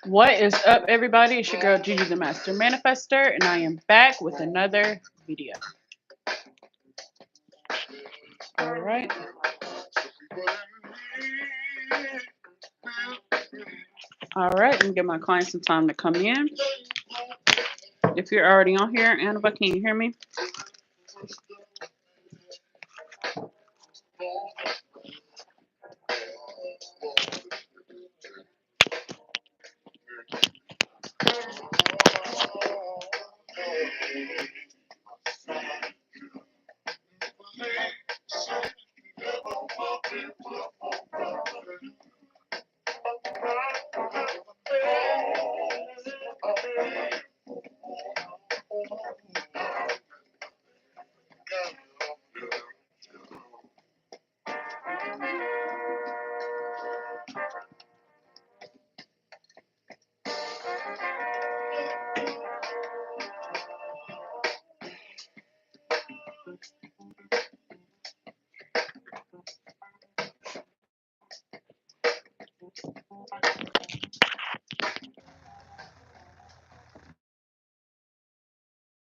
What is up, everybody? It's your girl Gigi the Master Manifester, and I am back with another video. All right. All right, let me give my clients some time to come in. If you're already on here, Annabelle, can you hear me?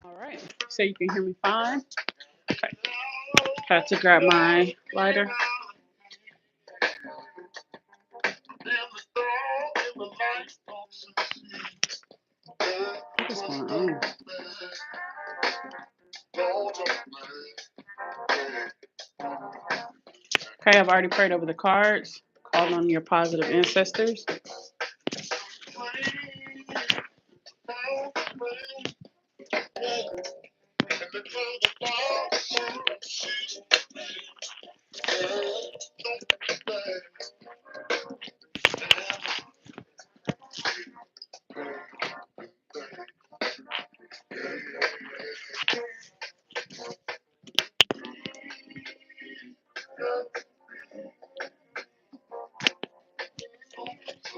All right, so you can hear me fine. Okay, have to grab my lighter. What is going on? Okay, I've already prayed over the cards, called on your positive ancestors.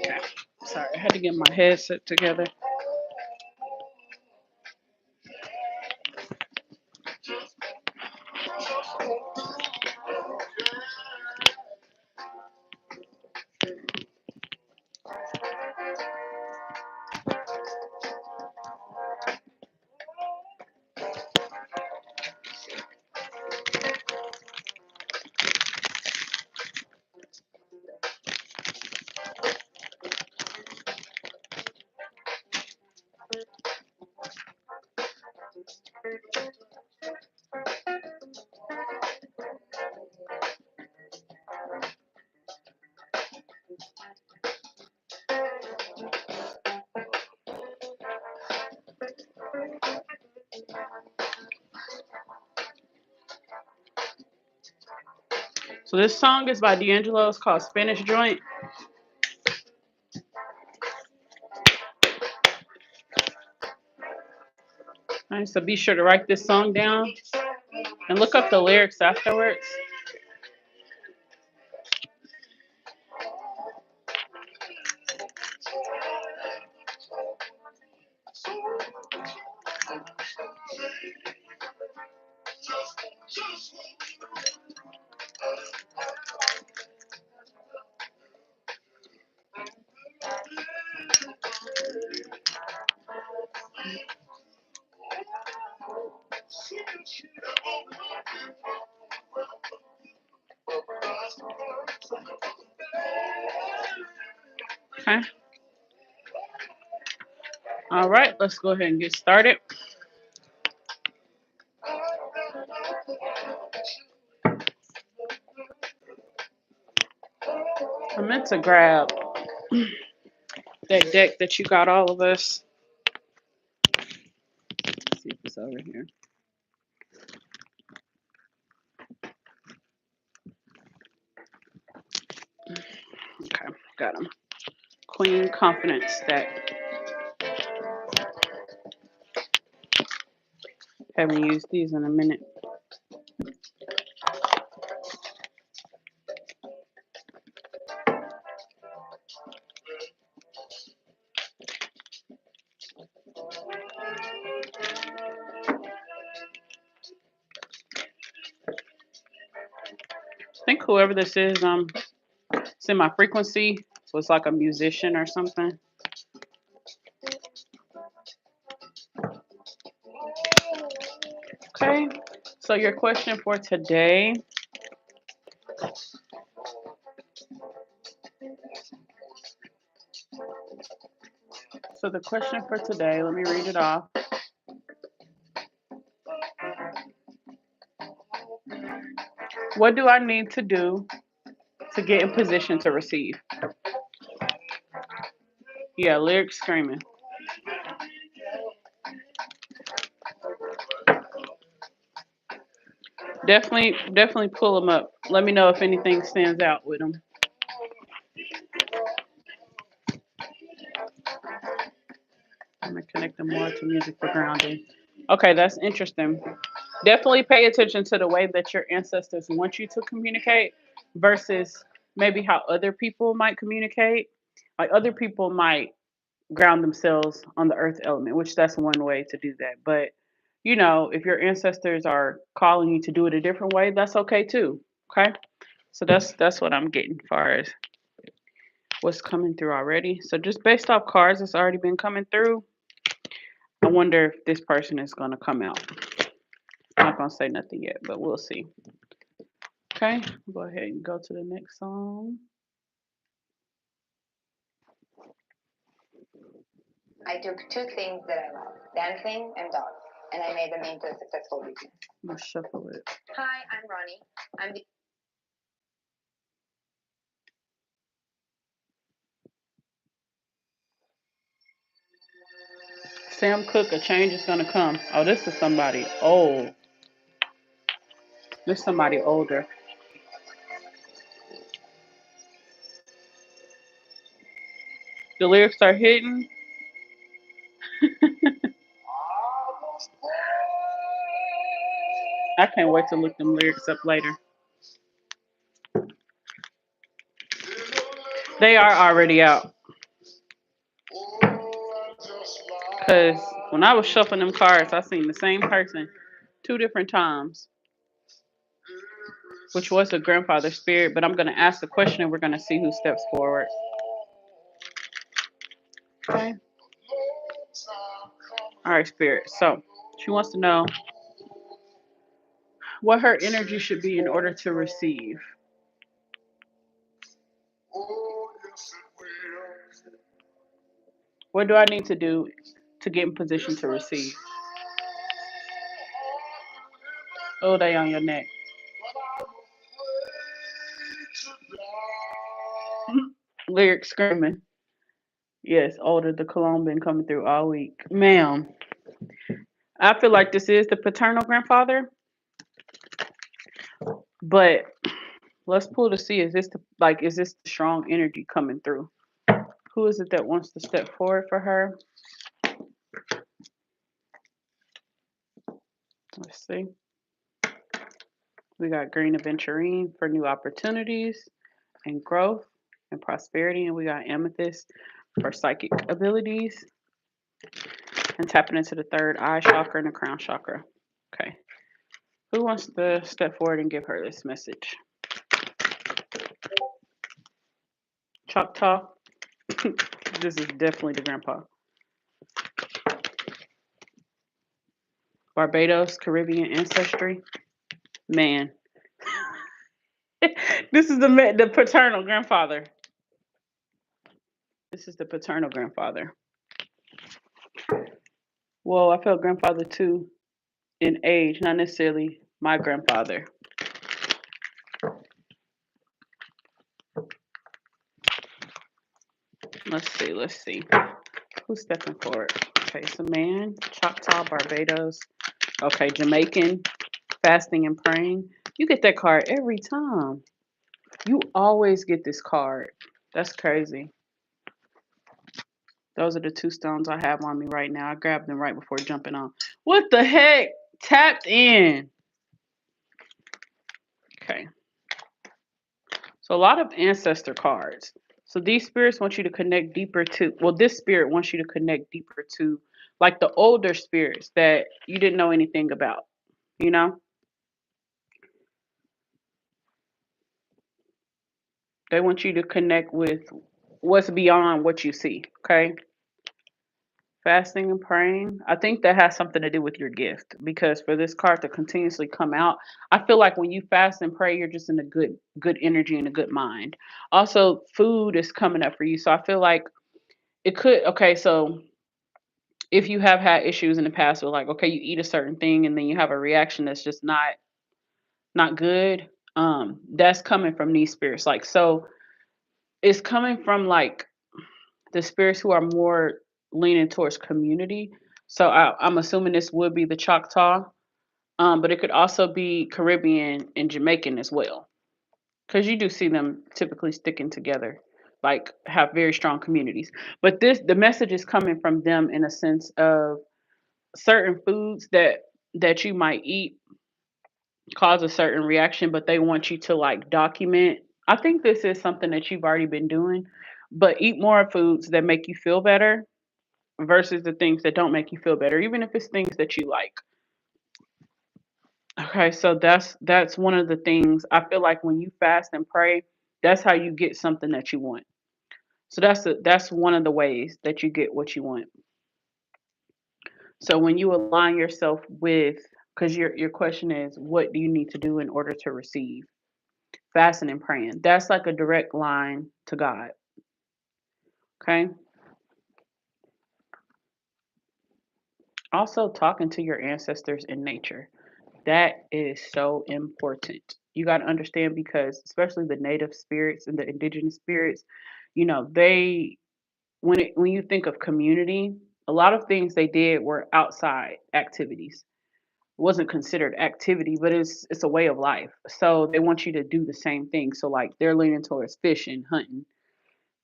Okay, sorry, I had to get my headset together. So this song is by D'Angelo. It's called Spanish Joint. All right, so be sure to write this song down and look up the lyrics afterwards. Okay. All right, let's go ahead and get started. I meant to grab that deck that you got all of us. Let's see if it's over here. Okay, got them. Queen Confidence deck. Haven't used these in a minute. think whoever this is, it's in my frequency, was like a musician or something. Okay, so your question for today. So the question for today, let me read it off. What do I need to do to get in position to receive? Yeah, lyrics screaming. Definitely pull them up. Let me know if anything stands out with them. I'm gonna connect them more to music for grounding. Okay, that's interesting. Definitely pay attention to the way that your ancestors want you to communicate versus maybe how other people might communicate. Like other people might ground themselves on the earth element, which that's one way to do that. But you know, if your ancestors are calling you to do it a different way, that's okay too. Okay? So that's what I'm getting as far as what's coming through already. So just based off cards that's already been coming through, I wonder if this person is gonna come out. I'm not gonna say nothing yet, but we'll see. Okay, go ahead and go to the next song. I took two things that I love, dancing and dogs, and I made them into a successful business. Let's shuffle it. Hi, I'm Ronnie. I'm the Sam Cooke, a change is gonna come. Oh, this is somebody old. This is somebody older. The lyrics are hidden. I can't wait to look them lyrics up later. They are already out. Because when I was shuffling them cards, I seen the same person 2 different times, which was a grandfather spirit. But I'm going to ask the question and we're going to see who steps forward. Okay. All right, spirit. So she wants to know what her energy should be in order to receive. What do I need to do to get in position to receive? Oh, they on your neck. Lyric screaming. Yes, older. The cologne been coming through all week, ma'am. I feel like this is the paternal grandfather, but let's pull to see is this the strong energy coming through? Who is it that wants to step forward for her? Let's see. We got green aventurine for new opportunities and growth and prosperity, and we got amethyst for psychic abilities and tapping into the third eye chakra and the crown chakra. Okay. Who wants to step forward and give her this message? Choctaw. This is definitely the grandpa. Barbados, Caribbean ancestry. Man. This is the paternal grandfather. This is the paternal grandfather. Well, I felt grandfather too in age, not necessarily my grandfather. Let's see. Who's stepping forward? Okay, so man, Choctaw, Barbados. Okay, Jamaican, fasting and praying. You get that card every time. You always get this card. That's crazy. Those are the 2 stones I have on me right now. I grabbed them right before jumping on. What the heck? Tapped in. Okay. So a lot of ancestor cards. So these spirits want you to connect deeper to, well, this spirit wants you to connect deeper to like the older spirits that you didn't know anything about, you know? They want you to connect with what's beyond what you see. Okay. Fasting and praying. I think that has something to do with your gift because for this card to continuously come out, I feel like when you fast and pray, you're just in a good energy and a good mind. Also, food is coming up for you. So I feel like it could okay, so if you have had issues in the past with like, okay, you eat a certain thing and then you have a reaction that's just not good, that's coming from these spirits. Like so it's coming from like the spirits who are more leaning towards community. So I'm assuming this would be the Choctaw, but it could also be Caribbean and Jamaican as well, because you do see them typically sticking together, like have very strong communities. But the message is coming from them in a sense of certain foods that you might eat cause a certain reaction, but they want you to like document. I think this is something that you've already been doing, but eat more foods that make you feel better versus the things that don't make you feel better, even if it's things that you like. Okay, so that's one of the things I feel like when you fast and pray, that's how you get something that you want. So that's one of the ways that you get what you want. So when you align yourself with, because your question is, what do you need to do in order to receive? Fasting and praying. That's like a direct line to God. Okay. Also talking to your ancestors in nature. That is so important. You got to understand because especially the native spirits and the indigenous spirits, they when you think of community, a lot of things they did were outside activities. It wasn't considered activity, but it's a way of life. So they want you to do the same thing. So like they're leaning towards fishing, hunting,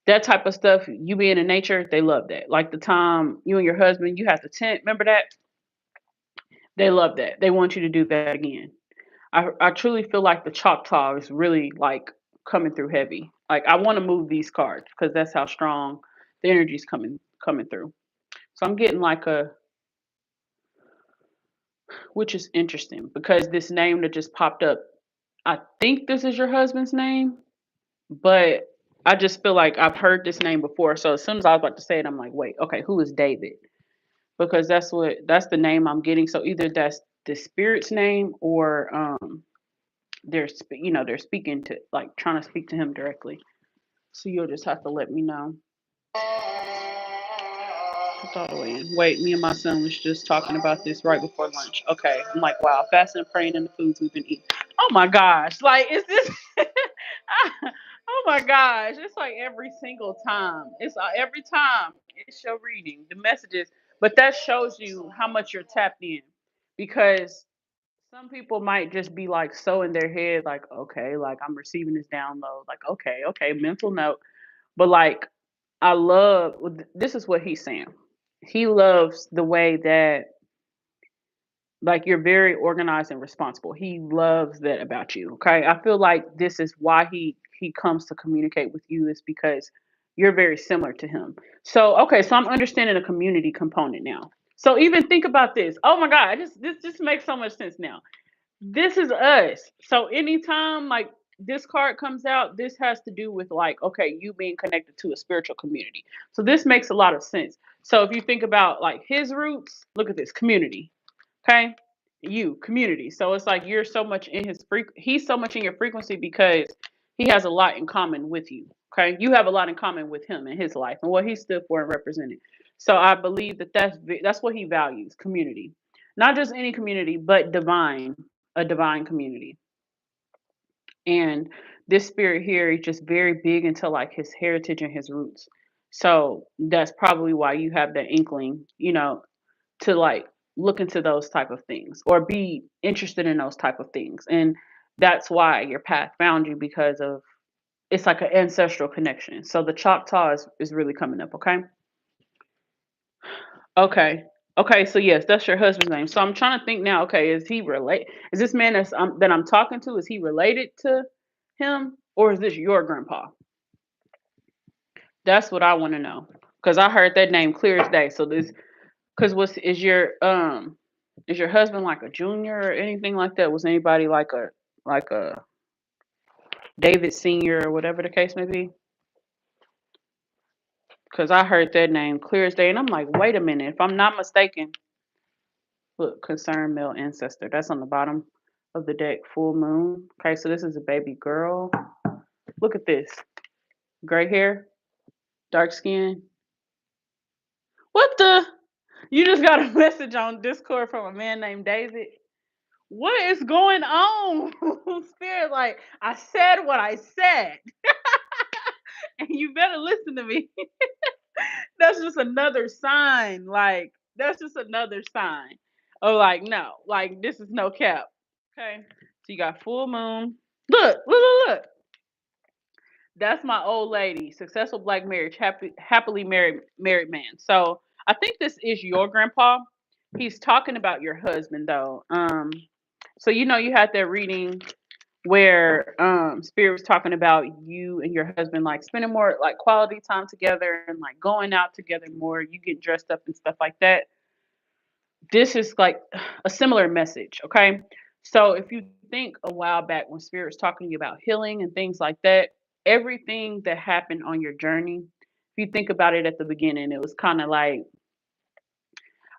that type of stuff. You being in nature, they love that. Like the time you and your husband, you have the tent. Remember that? They love that. They want you to do that again. I truly feel like the Choctaw is really like coming through heavy. Like I want to move these cards because that's how strong the energy's coming through. So I'm getting like a, which is interesting because this name that just popped up, I think this is your husband's name, but I just feel like I've heard this name before. So as soon as I was about to say it, I'm like, wait, okay, who is David? Because that's the name I'm getting. So either that's the spirit's name or they're speaking to like trying to speak to him directly. So you'll just have to let me know. It's all the way in. Wait, me and my son was just talking about this right before lunch. Okay, I'm like, wow, fasting and praying in the foods we've been eating. Oh my gosh, like is this? Oh my gosh, it's like every single time. It's every time it's your reading the messages, but that shows you how much you're tapped in because some people might just be like so in their head, like, okay, like I'm receiving this download, like, okay, mental note. But like, I love this is what he's saying. He loves the way that like you're very organized and responsible. He loves that about you. Okay. I feel like this is why he comes to communicate with you is because you're very similar to him. So okay, so I'm understanding the community component now. So even think about this. Oh my God, this just makes so much sense now. This is us. So anytime like this card comes out, this has to do with like, okay, you being connected to a spiritual community. So this makes a lot of sense. So if you think about like his roots, look at this community. Okay. You community. So it's like you're so much in his he's so much in your frequency because he has a lot in common with you. Okay. You have a lot in common with him in his life and what he stood for and represented. So I believe that that's what he values community, not just any community, but a divine community. And this spirit here is just very big into like his heritage and his roots. So that's probably why you have that inkling, to like look into those type of things or be interested in those type of things. And that's why your path found you because of it's like an ancestral connection. So the Choctaw is really coming up, okay? Okay. Okay, so yes, that's your husband's name. So I'm trying to think now, okay, is he relate is this man that I'm talking to, is he related to him or is this your grandpa? That's what I want to know. Cuz I heard that name clear as day. So this cuz was is your husband like a junior or anything like that? Was anybody like a David Sr. or whatever the case may be. Because I heard that name clear as day. And I'm like, wait a minute. If I'm not mistaken, look, concerned male ancestor. That's on the bottom of the deck, full moon. Okay, so this is a baby girl. Look at this. Gray hair, dark skin. What the? You just got a message on Discord from a man named David. What is going on? Spirit, like, I said what I said. And you better listen to me. That's just another sign. Like, that's just another sign. Oh, like, no, like, this is no cap. Okay. So you got full moon. Look. That's my old lady, successful black marriage, happily married man. So I think this is your grandpa. He's talking about your husband though. So you had that reading where Spirit was talking about you and your husband like spending more like quality time together and like going out together more. You get dressed up and stuff like that. This is like a similar message, okay? So if you think a while back when Spirit was talking to you about healing and things like that, everything that happened on your journey, if you think about it at the beginning, it was kind of like,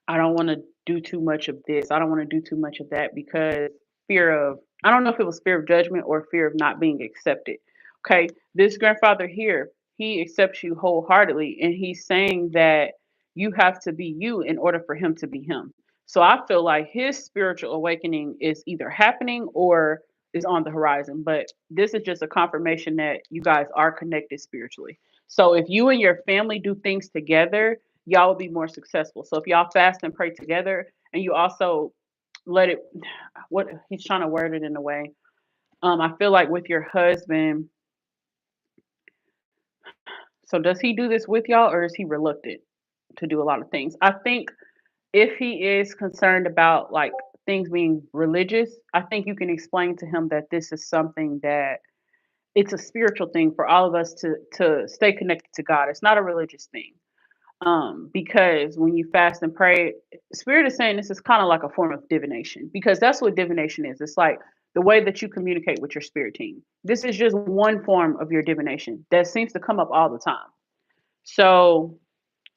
I don't want to do too much of this. I don't want to do too much of that because fear of, I don't know if it was fear of judgment or fear of not being accepted. Okay. This grandfather here, he accepts you wholeheartedly. And he's saying that you have to be you in order for him to be him. So I feel like his spiritual awakening is either happening or is on the horizon. But this is just a confirmation that you guys are connected spiritually. So if you and your family do things together, y'all will be more successful. So if y'all fast and pray together and you also let it, what he's trying to word it in a way. I feel like with your husband, so does he do this with y'all or is he reluctant to do a lot of things? I think if he is concerned about like things being religious, I think you can explain to him that this is something that it's a spiritual thing for all of us to stay connected to God. It's not a religious thing. Because when you fast and pray, Spirit is saying this is kind of like a form of divination because that's what divination is. It's like the way that you communicate with your spirit team. This is just one form of your divination that seems to come up all the time. So,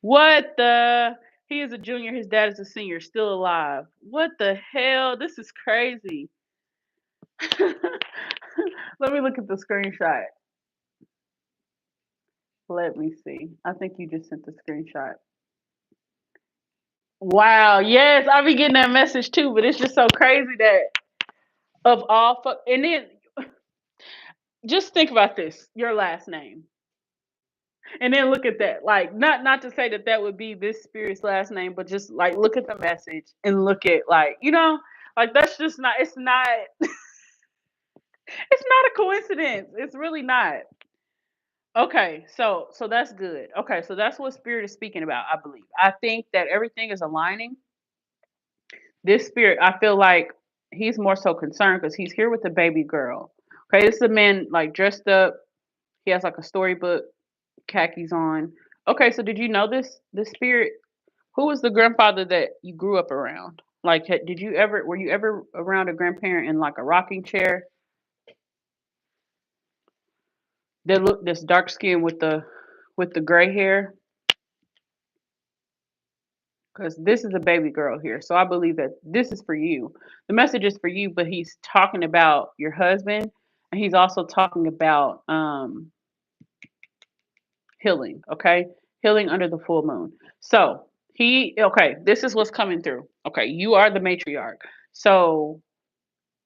what the? He is a junior, his dad is a senior, still alive. What the hell? This is crazy. Let me look at the screenshot. Let me see. I think you just sent the screenshot. Wow. Yes, I be getting that message too, but it's just so crazy that of all fuck. And then just think about this: your last name, and then look at that. Like, not to say that that would be this spirit's last name, but just like look at the message and look at like like that's just not. It's not. It's not a coincidence. It's really not. Okay, so that's good. Okay, so that's what spirit is speaking about. I believe. I think that everything is aligning. This spirit, I feel like he's more so concerned because he's here with the baby girl. Okay, this is a man like dressed up. He has like a storybook, khakis on. Okay, so did you know this spirit? Who was the grandfather that you grew up around? Like, did you ever were you ever around a grandparent in like a rocking chair that looked this dark skin with the gray hair? Because this is a baby girl here, so I believe that this is for you. The message is for you, but he's talking about your husband, and he's also talking about healing. Okay, healing under the full moon. So okay, this is what's coming through. Okay, you are the matriarch. So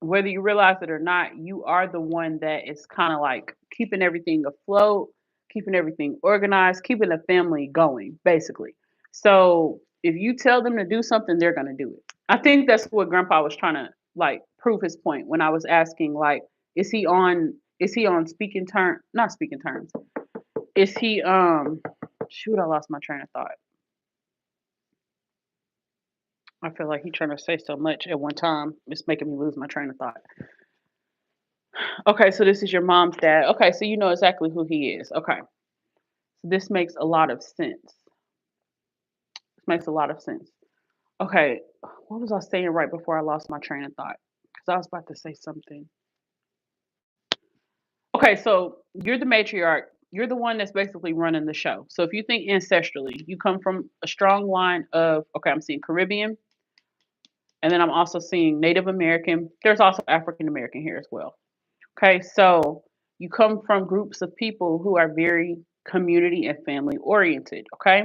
whether you realize it or not, you are the one that is kind of like keeping everything afloat, keeping everything organized, keeping the family going, basically. So if you tell them to do something, they're gonna do it. I think that's what Grandpa was trying to like prove his point when I was asking, like, is he on speaking term not speaking terms? Is he shoot, I lost my train of thought. I feel like he's trying to say so much at one time. It's making me lose my train of thought. Okay, so this is your mom's dad. Okay, so you know exactly who he is. Okay. So this makes a lot of sense. This makes a lot of sense. Okay, what was I saying right before I lost my train of thought? Because I was about to say something. Okay, so you're the matriarch. You're the one that's basically running the show. So if you think ancestrally, you come from a strong line of, okay, I'm seeing Caribbean, and then I'm also seeing Native American. There's also African American here as well. Okay, so you come from groups of people who are very community and family oriented. Okay,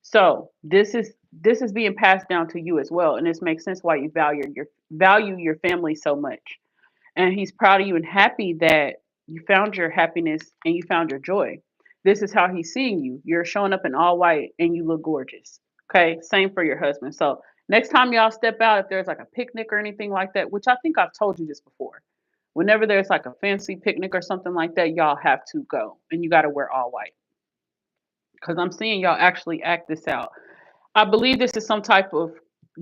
so this is being passed down to you as well, and this makes sense why you value your family so much. And he's proud of you and happy that you found your happiness and you found your joy. This is how he's seeing you. You're showing up in all white and you look gorgeous. Okay, same for your husband. So next time y'all step out, if there's like a picnic or anything like that, which I think I've told you this before, whenever there's like a fancy picnic or something like that, y'all have to go and you got to wear all white because I'm seeing y'all actually act this out. I believe this is some type of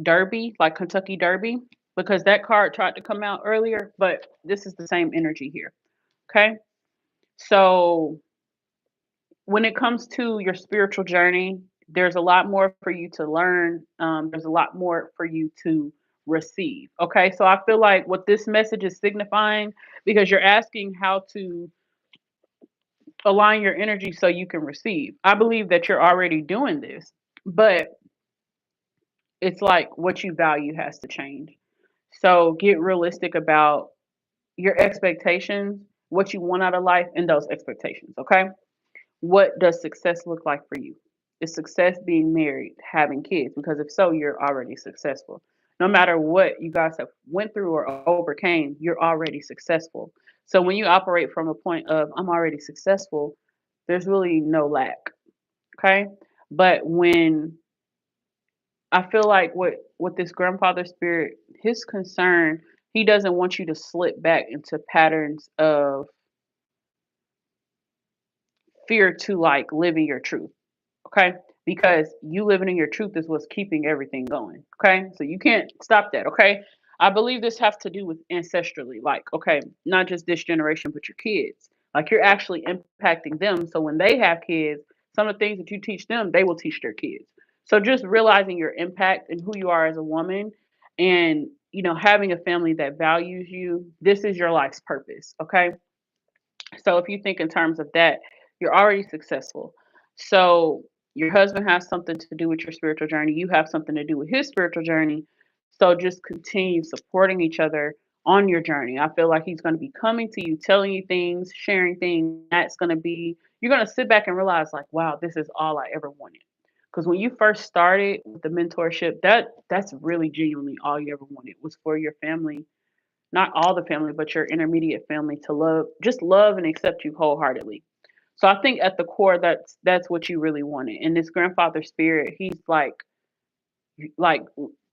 derby, like Kentucky Derby, because that card tried to come out earlier, but this is the same energy here. Okay. So when it comes to your spiritual journey, there's a lot more for you to learn. There's a lot more for you to receive. Okay. So I feel like what this message is signifying, because you're asking how to align your energy so you can receive. I believe that you're already doing this, but it's like what you value has to change. So get realistic about your expectations, what you want out of life, and those expectations. Okay. What does success look like for you? Is success being married, having kids? Because if so, you're already successful. No matter what you guys have went through or overcame, you're already successful. So when you operate from a point of I'm already successful, there's really no lack. Okay. But when I feel like with this grandfather spirit, his concern, he doesn't want you to slip back into patterns of fear to like living your truth. Okay? Because you living in your truth is what's keeping everything going. Okay? So you can't stop that. Okay? I believe this has to do with ancestrally, like, okay, not just this generation, but your kids. Like you're actually impacting them. So when they have kids, some of the things that you teach them, they will teach their kids. So just realizing your impact and who you are as a woman and having a family that values you, this is your life's purpose. Okay. So if you think in terms of that, you're already successful. So your husband has something to do with your spiritual journey. You have something to do with his spiritual journey. So just continue supporting each other on your journey. I feel like he's going to be coming to you, telling you things, sharing things. That's going to be, you're going to sit back and realize, like, wow, this is all I ever wanted. Because when you first started with the mentorship, that's really genuinely all you ever wanted was for your family, not all the family, but your intermediate family to love and accept you wholeheartedly. So I think at the core, that's what you really wanted. And this grandfather spirit, he's like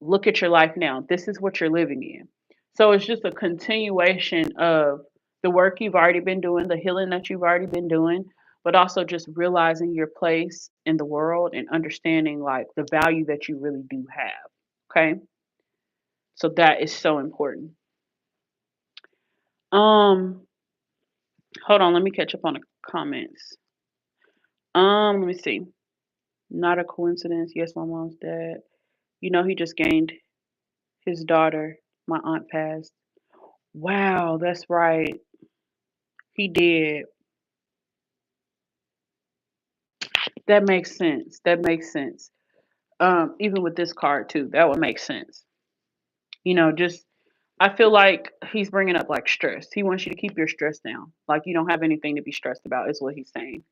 look at your life now. This is what you're living in. So it's just a continuation of the work you've already been doing, the healing that you've already been doing, but also just realizing your place in the world and understanding like the value that you really do have. Okay? So that is so important. Um Hold on, let me catch up on the comments. Let me see. Not a coincidence. Yes, my mom's dad. He just gained his daughter. My aunt passed. Wow, that's right. He did. That makes sense. That makes sense. Even with this card too, that would make sense. Just I feel like he's bringing up like stress. He wants you to keep your stress down. Like you don't have anything to be stressed about, is what he's saying.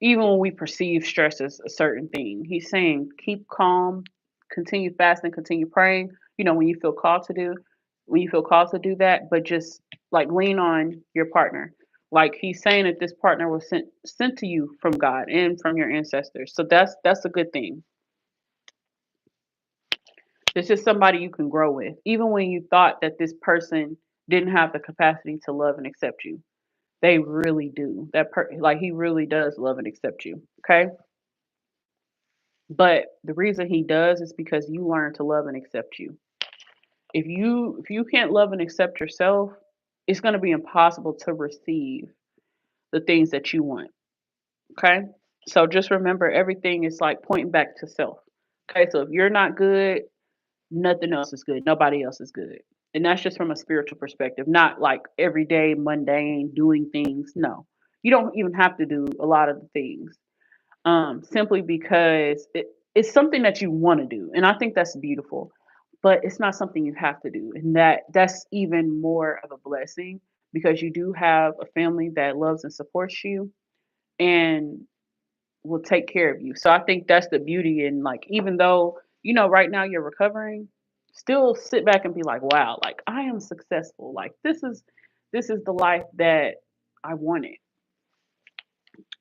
Even when we perceive stress as a certain thing, he's saying keep calm, continue fasting, continue praying. When you feel called to do, when you feel called to do that, but just like lean on your partner. Like he's saying that this partner was sent to you from God and from your ancestors. So that's a good thing. This is somebody you can grow with, even when you thought that this person didn't have the capacity to love and accept you. They really do. Like he really does love and accept you. Okay. But the reason he does is because you learn to love and accept you. If you can't love and accept yourself, it's going to be impossible to receive the things that you want. Okay? So just remember everything is like pointing back to self. Okay? So if you're not good, nothing else is good. Nobody else is good. And that's just from a spiritual perspective, not like everyday mundane doing things. No, you don't even have to do a lot of the things, simply because it's something that you want to do. And I think that's beautiful, but it's not something you have to do. And that's even more of a blessing because you do have a family that loves and supports you and will take care of you. So I think that's the beauty in, like, even though, right now you're recovering, still sit back and be like, wow, like I am successful. Like this is the life that I wanted,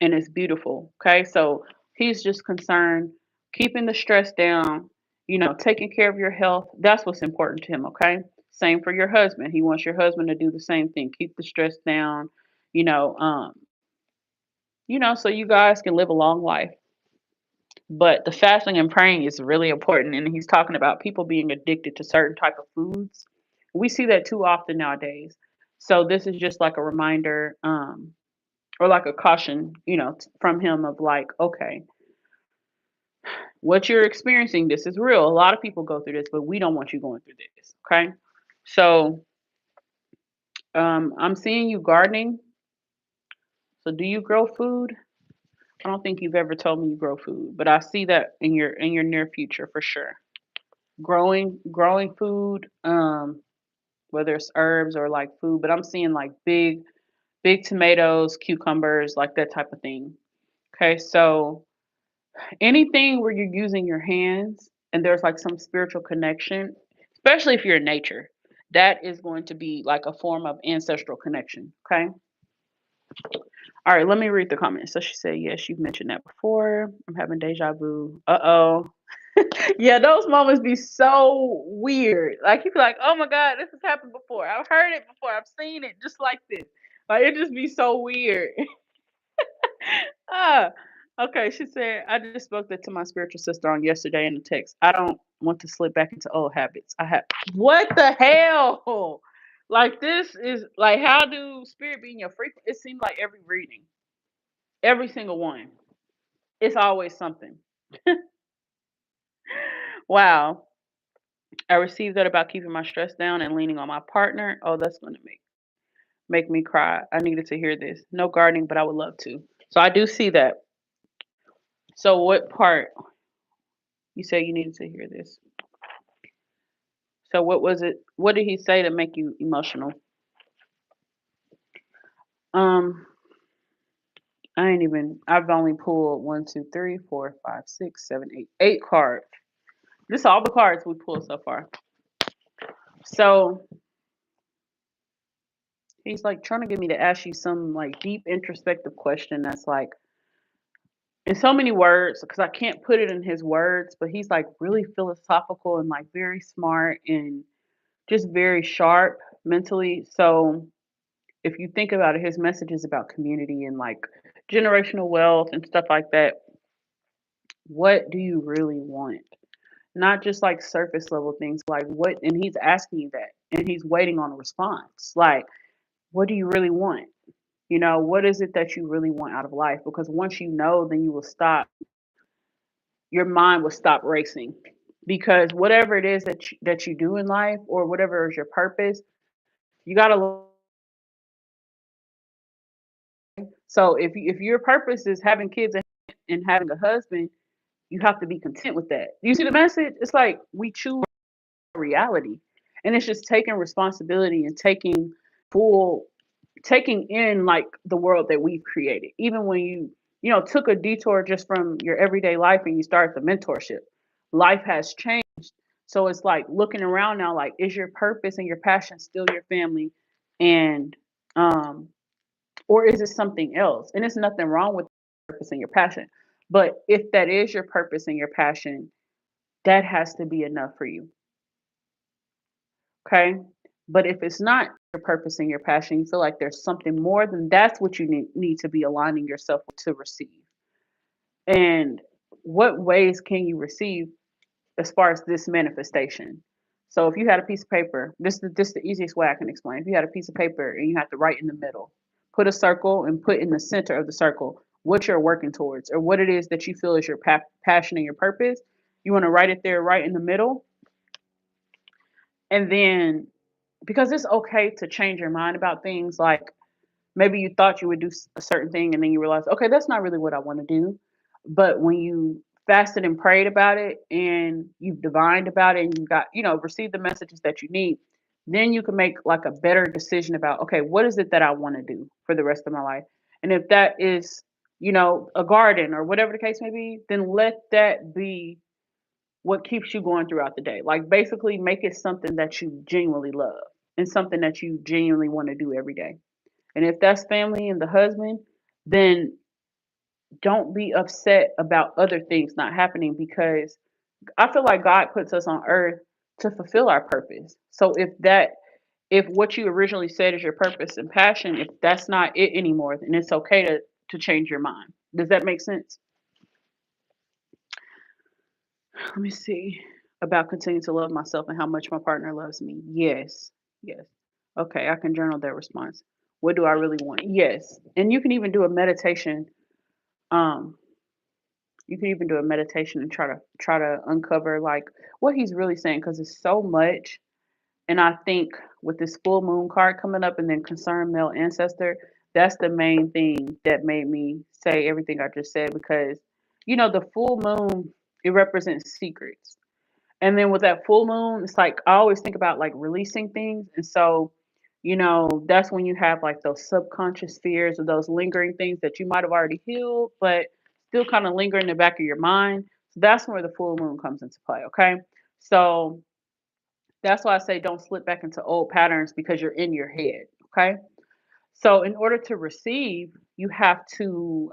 and it's beautiful. Okay? So he's just concerned keeping the stress down, taking care of your health. That's what's important to him, okay? Same for your husband. He wants your husband to do the same thing. Keep the stress down, you know, um, so you guys can live a long life. But the fasting and praying is really important, and he's talking about people being addicted to certain type of foods. We see that too often nowadays. So this is just like a reminder, or like a caution, from him of like, okay, what you're experiencing, this is real. A lot of people go through this, but we don't want you going through this. Okay. So I'm seeing you gardening. So do you grow food? I don't think you've ever told me you grow food, but I see that in your near future for sure. Growing food, whether it's herbs or like food, but I'm seeing like big tomatoes, cucumbers, like that type of thing. Okay, so anything where you're using your hands and there's like some spiritual connection, especially if you're in nature, that is going to be like a form of ancestral connection. Okay. All right, let me read the comments. So she said, yes, you've mentioned that before. I'm having deja vu. Uh-oh. Yeah, those moments be so weird. Like you be like, oh my God, this has happened before. I've heard it before. I've seen it just like this. Like it just be so weird. Ah, okay. She said, I just spoke that to my spiritual sister on yesterday in the text. I don't want to slip back into old habits. I have what the hell? Like this is like how do spirit be in your frequency? It seemed like every reading, every single one. It's always something. Wow. I received that about keeping my stress down and leaning on my partner. Oh, that's gonna make me cry. I needed to hear this. No gardening, but I would love to. So I do see that. So what part you say you needed to hear this? So what was it? What did he say to make you emotional? Um, I ain't even. I've only pulled one, two, three, four, five, six, seven, eight, eight cards. This is all the cards we pulled so far. So he's like trying to get me to ask you some like deep introspective question that's like in so many words because I can't put it in his words, but he's like really philosophical and like very smart and just very sharp mentally. So if you think about it, his message is about community and like generational wealth and stuff like that. What do you really want? Not just like surface level things, like what, and he's asking you that and he's waiting on a response. Like, what do you really want? What is it that you really want out of life? Because once you know, then you will stop, your mind will stop racing. Because whatever it is that you do in life or whatever is your purpose, you got to. So if your purpose is having kids and having a husband, you have to be content with that. You see the message? It's like we choose reality. And it's just taking responsibility and full taking in like the world that we've created. Even when you took a detour just from your everyday life and you started the mentorship. Life has changed. So it's like looking around now, like, is your purpose and your passion still your family? And or is it something else? And there's nothing wrong with purpose and your passion. But if that is your purpose and your passion, that has to be enough for you. Okay. But if it's not your purpose and your passion, you feel like there's something more, then that's what you need to be aligning yourself to receive. And what ways can you receive as far as this manifestation? So if you had a piece of paper, this the easiest way I can explain. If you had a piece of paper and you have to write in the middle, put a circle and put in the center of the circle what you're working towards or what it is that you feel is your passion and your purpose. You want to write it there right in the middle. And then because it's okay to change your mind about things. Like maybe you thought you would do a certain thing and then you realize, okay, that's not really what I want to do. But when you fasted and prayed about it and you've divined about it and you got, received the messages that you need, then you can make like a better decision about, okay, what is it that I want to do for the rest of my life? And if that is, a garden or whatever the case may be, then let that be what keeps you going throughout the day. Like basically make it something that you genuinely love and something that you genuinely want to do every day. And if that's family and the husband, then don't be upset about other things not happening, because I feel like God puts us on earth to fulfill our purpose. So if what you originally said is your purpose and passion, if that's not it anymore, then it's okay to change your mind. Does that make sense? Let me see. About continuing to love myself and how much my partner loves me. Yes. Yes. Okay, I can journal that response. What do I really want? Yes. And Um, you can even do a meditation and try to uncover like what he's really saying, because it's so much. And I think with this full moon card coming up and then concerned male ancestor, that's the main thing that made me say everything I just said, because the full moon, it represents secrets. And then with that full moon, it's like I always think about like releasing things. And so, that's when you have like those subconscious fears or those lingering things that you might have already healed, but still kind of linger in the back of your mind. So that's where the full moon comes into play. Okay. So that's why I say don't slip back into old patterns because you're in your head. Okay. So in order to receive, you have to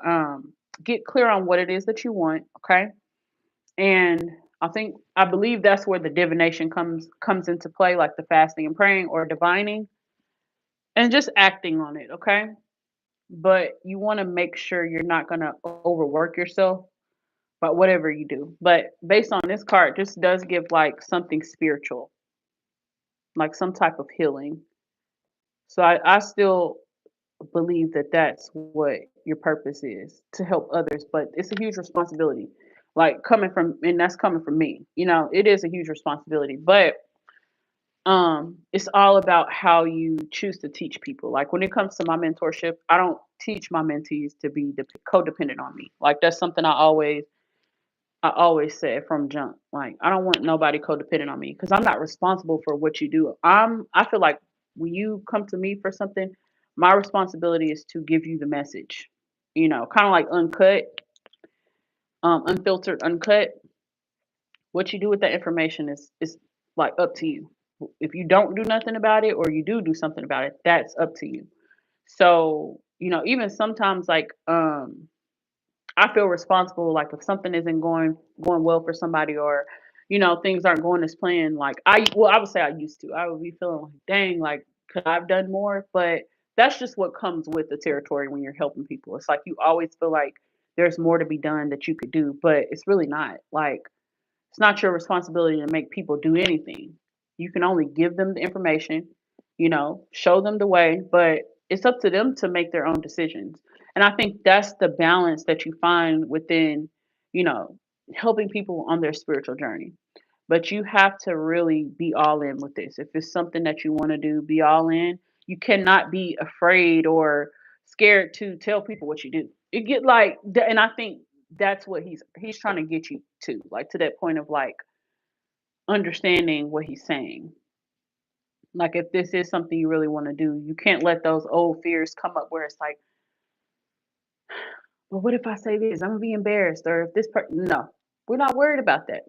get clear on what it is that you want. Okay. And I believe that's where the divination comes into play, like the fasting and praying or divining and just acting on it, okay? But you want to make sure you're not going to overwork yourself, but whatever you do. But based on this card, this does give like something spiritual, like some type of healing. So I still believe that that's what your purpose is, to help others, but it's a huge responsibility. Like and that's coming from me. It is a huge responsibility, but it's all about how you choose to teach people. Like when it comes to my mentorship, I don't teach my mentees to be codependent on me. Like that's something I always said from jump. Like I don't want nobody codependent on me because I'm not responsible for what you do. I feel like when you come to me for something, my responsibility is to give you the message. Kind of like uncut, unfiltered, uncut. What you do with that information is like up to you. If you don't do nothing about it or you do something about it, that's up to you. So, even sometimes like I feel responsible, like if something isn't going well for somebody, or things aren't going as planned, like I would say I used to. I would be feeling like, dang, like could I've done more? But that's just what comes with the territory when you're helping people. It's like you always feel like there's more to be done that you could do, but it's really not. Like it's not your responsibility to make people do anything. You can only give them the information, show them the way, but it's up to them to make their own decisions. And I think that's the balance that you find within, you know, helping people on their spiritual journey. But you have to really be all in with this. If it's something that you want to do, be all in. You cannot be afraid or scared to tell people what you do. It get like, and I think that's what he's trying to get you to, like to that point of like understanding what he's saying. Like if this is something you really want to do, you can't let those old fears come up where it's like, well, what if I say this? I'm gonna be embarrassed, or if this person. No, we're not worried about that.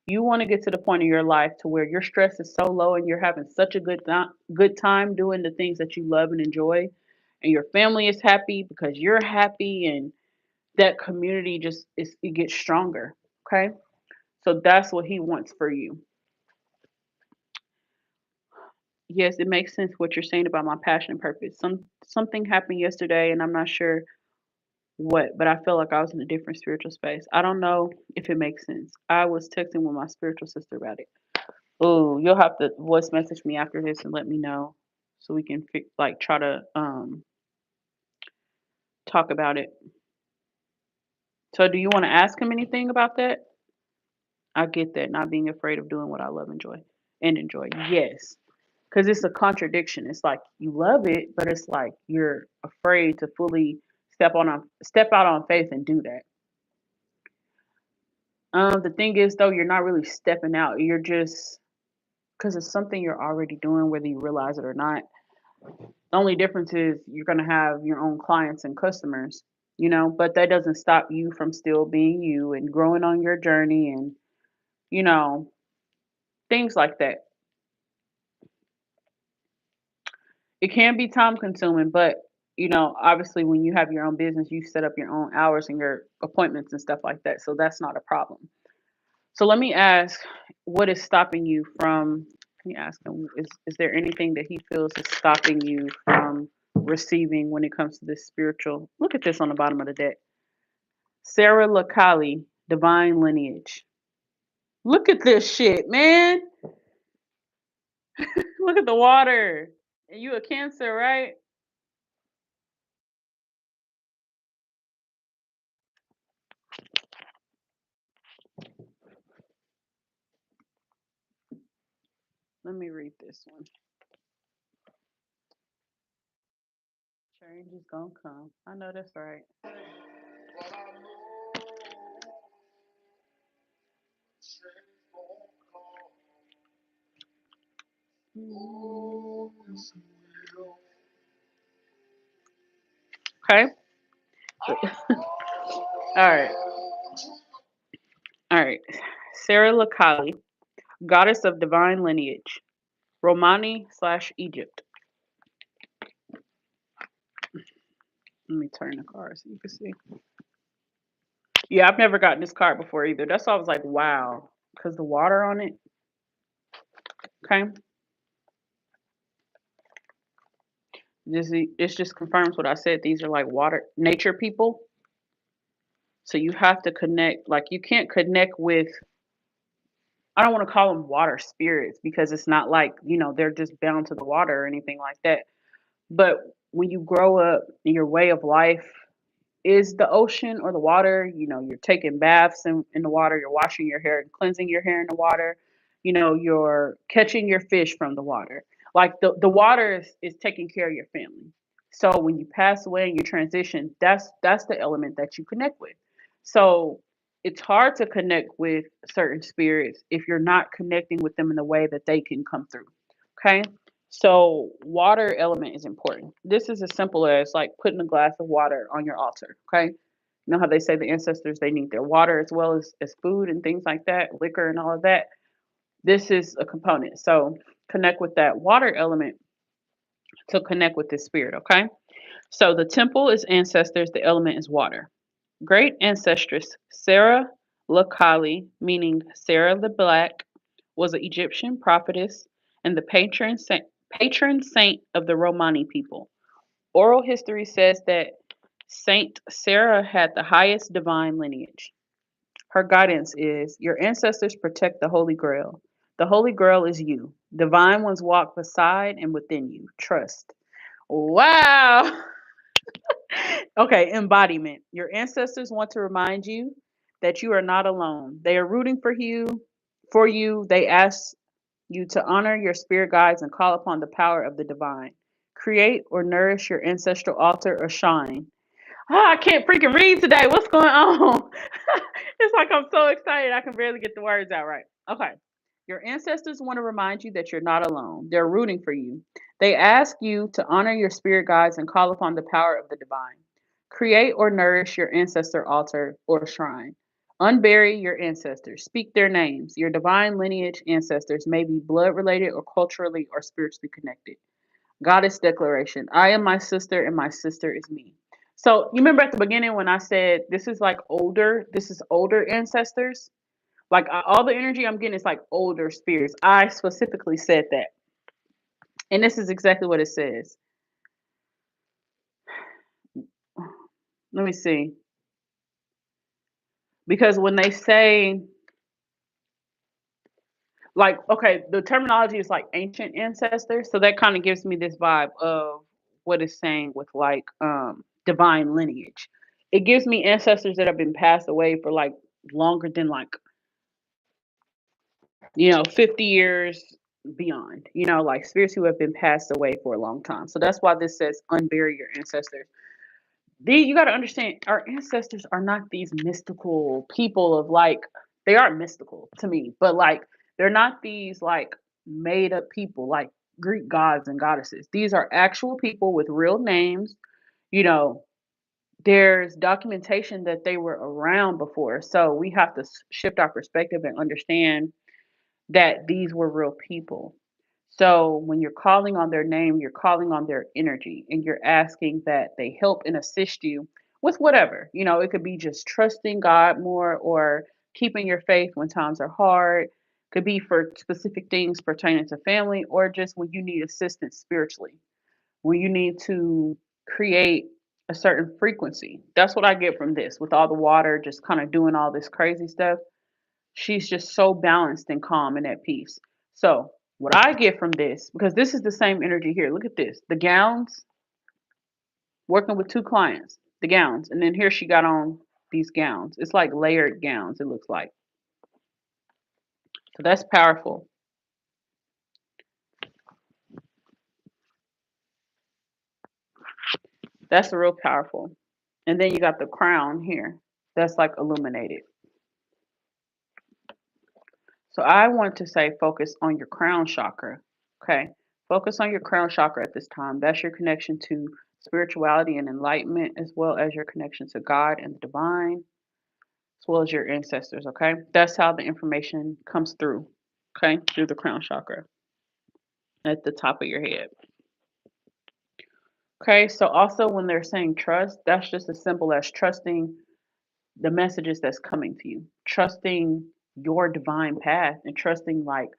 You want to get to the point in your life to where your stress is so low and you're having such a good time doing the things that you love and enjoy, and your family is happy because you're happy, and that community just it gets stronger. Okay, so that's what he wants for you. Yes, it makes sense what you're saying about my passion and purpose. Something happened yesterday, and I'm not sure what, but I felt like I was in a different spiritual space. I don't know if it makes sense. I was texting with my spiritual sister about it. Oh, you'll have to voice message me after this and let me know so we can like try to talk about it. So, do you want to ask him anything about that? I get that, not being afraid of doing what I love, enjoy, and enjoy. Yes. because it's a contradiction. It's like you love it, but it's like you're afraid to fully step out on faith and do that. The thing is though, you're not really stepping out. You're just because it's something you're already doing, whether you realize it or not. The only difference is you're gonna have your own clients and customers, but that doesn't stop you from still being you and growing on your journey and you know things like that. It can be time consuming, but obviously when you have your own business, you set up your own hours and your appointments and stuff like that. So that's not a problem. So let me ask, what is stopping you from let me ask him, is there anything that he feels is stopping you from receiving when it comes to this spiritual? Look at this on the bottom of the deck. Sarah Lakali, divine lineage. Look at this shit, man. Look at the water. And you a cancer, right? Let me read this one. Change is gonna come. I know that's right. Okay. All right. All right. Sarah Lakali, goddess of divine lineage, Romani/Egypt. Let me turn the card so you can see. Yeah, I've never gotten this card before either. That's why I was like, wow, because the water on it. Okay. It just confirms what I said. These are like water nature people. So you have to connect. Like you can't connect with. I don't want to call them water spirits because it's not like they're just bound to the water or anything like that. But when you grow up, your way of life is the ocean or the water. You're taking baths in the water, you're washing your hair and cleansing your hair in the water. You're catching your fish from the water. Like the water is taking care of your family. So when you pass away and you transition, that's the element that you connect with. So it's hard to connect with certain spirits if you're not connecting with them in a way that they can come through. Okay. So water element is important. This is as simple as like putting a glass of water on your altar. Okay. You know how they say the ancestors they need their water as well as food and things like that, liquor and all of that. This is a component. So connect with that water element to connect with this spirit. Okay. So the temple is ancestors, the element is water. Great ancestress Sarah Lakali, meaning Sarah the Black, was an Egyptian prophetess and the patron saint of the Romani people. Oral history says that Saint Sarah had the highest divine lineage. Her guidance is your ancestors protect the Holy Grail. The Holy Grail is you. Divine ones walk beside and within you. Trust. Wow. Okay, embodiment. Your ancestors want to remind you that you are not alone. They are rooting for you. They ask you to honor your spirit guides and call upon the power of the divine. Create or nourish your ancestral altar or shine. I can't freaking read today. What's going on? It's like I'm so excited I can barely get the words out right. Okay. Your ancestors want to remind you that you're not alone. They're rooting for you. They ask you to honor your spirit guides and call upon the power of the divine. Create or nourish your ancestor altar or shrine. Unbury your ancestors. Speak their names. Your divine lineage ancestors may be blood related or culturally or spiritually connected. Goddess declaration. I am my sister and my sister is me. So you remember at the beginning when I said this is older ancestors? Like all the energy I'm getting is like older spirits. I specifically said that. And this is exactly what it says. Let me see. Because when they say like okay, the terminology is like ancient ancestors, so that kind of gives me this vibe of what it's saying with like divine lineage. It gives me ancestors that have been passed away for like longer than like 50 years, beyond, like spirits who have been passed away for a long time. So that's why this says unbury your ancestors. You got to understand, our ancestors are not these mystical people of like, they aren't mystical to me, but like, they're not these like made up people like Greek gods and goddesses. These are actual people with real names. You know, there's documentation that they were around before. So we have to shift our perspective and understand that these were real people. So when you're calling on their name, you're calling on their energy and you're asking that they help and assist you with whatever. It could be just trusting God more or keeping your faith when times are hard. Could be for specific things pertaining to family or just when you need assistance spiritually, when you need to create a certain frequency. That's what I get from this with all the water, just kind of doing all this crazy stuff. She's just so balanced and calm and at peace. So, what I get from this, because this is the same energy here. Look at this. The gowns, working with two clients, the gowns. And then here she got on these gowns. It's like layered gowns, it looks like. So that's powerful. That's real powerful. And then you got the crown here. That's like illuminated. So I want to say focus on your crown chakra. Okay. Focus on your crown chakra at this time. That's your connection to spirituality and enlightenment, as well as your connection to God and the divine, as well as your ancestors. Okay. That's how the information comes through. Okay. Through the crown chakra at the top of your head. Okay. So also when they're saying trust, that's just as simple as trusting the messages that's coming to you, trusting your divine path and trusting like,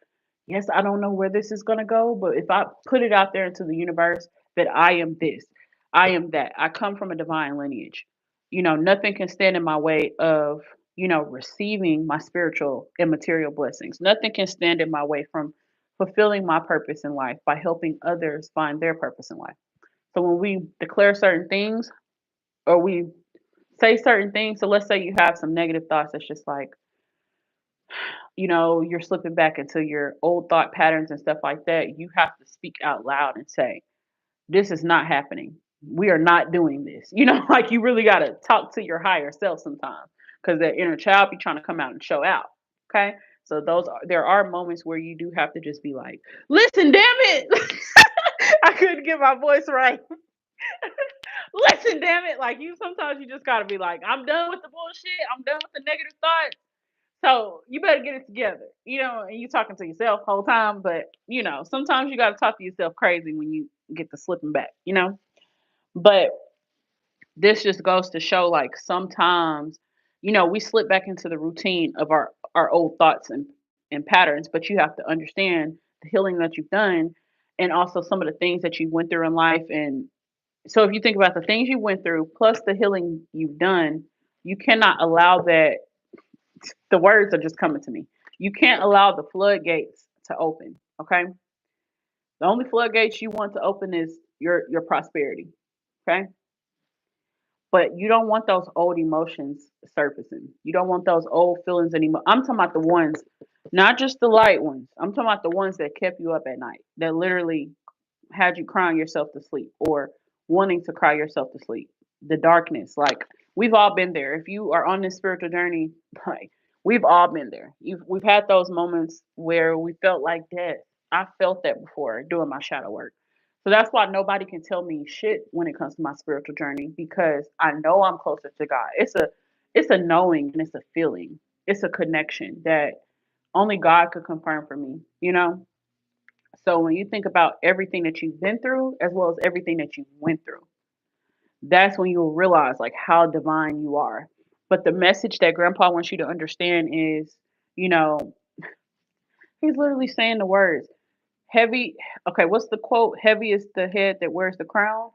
yes, I don't know where this is going to go, but if I put it out there into the universe that I am this, I am that, I come from a divine lineage, nothing can stand in my way of, receiving my spiritual and material blessings. Nothing can stand in my way from fulfilling my purpose in life by helping others find their purpose in life. So when we declare certain things or we say certain things. So let's say you have some negative thoughts that's just like, you're slipping back into your old thought patterns and stuff like that. You have to speak out loud and say, this is not happening. We are not doing this. Like you really got to talk to your higher self sometimes because that inner child be trying to come out and show out. Okay. So there are moments where you do have to just be like, listen, damn it. I couldn't get my voice right. Listen, damn it. Like sometimes you just gotta be like, I'm done with the bullshit. I'm done with the negative thoughts. So you better get it together. And you talking to yourself the whole time, but sometimes you gotta talk to yourself crazy when you get to slipping back. But this just goes to show like sometimes, we slip back into the routine of our old thoughts and patterns, but you have to understand the healing that you've done and also some of the things that you went through in life. And so if you think about the things you went through plus the healing you've done, you cannot allow that. The words are just coming to me. You can't allow the floodgates to open. Okay. The only floodgates you want to open is your prosperity. Okay. But you don't want those old emotions surfacing. You don't want those old feelings anymore. I'm talking about the ones, not just the light ones. I'm talking about the ones that kept you up at night, that literally had you crying yourself to sleep or wanting to cry yourself to sleep. The darkness, like we've all been there. If you are on this spiritual journey, like we've all been there. We've had those moments where we felt like death. I felt that before doing my shadow work. So that's why nobody can tell me shit when it comes to my spiritual journey because I know I'm closer to God. It's a knowing and it's a feeling. It's a connection that only God could confirm for me. So when you think about everything that you've been through as well as everything that you went through, that's when you'll realize like how divine you are. But the message that grandpa wants you to understand is, you know, he's literally saying the words heavy. Okay, what's the quote? Heavy is the head that wears the crown.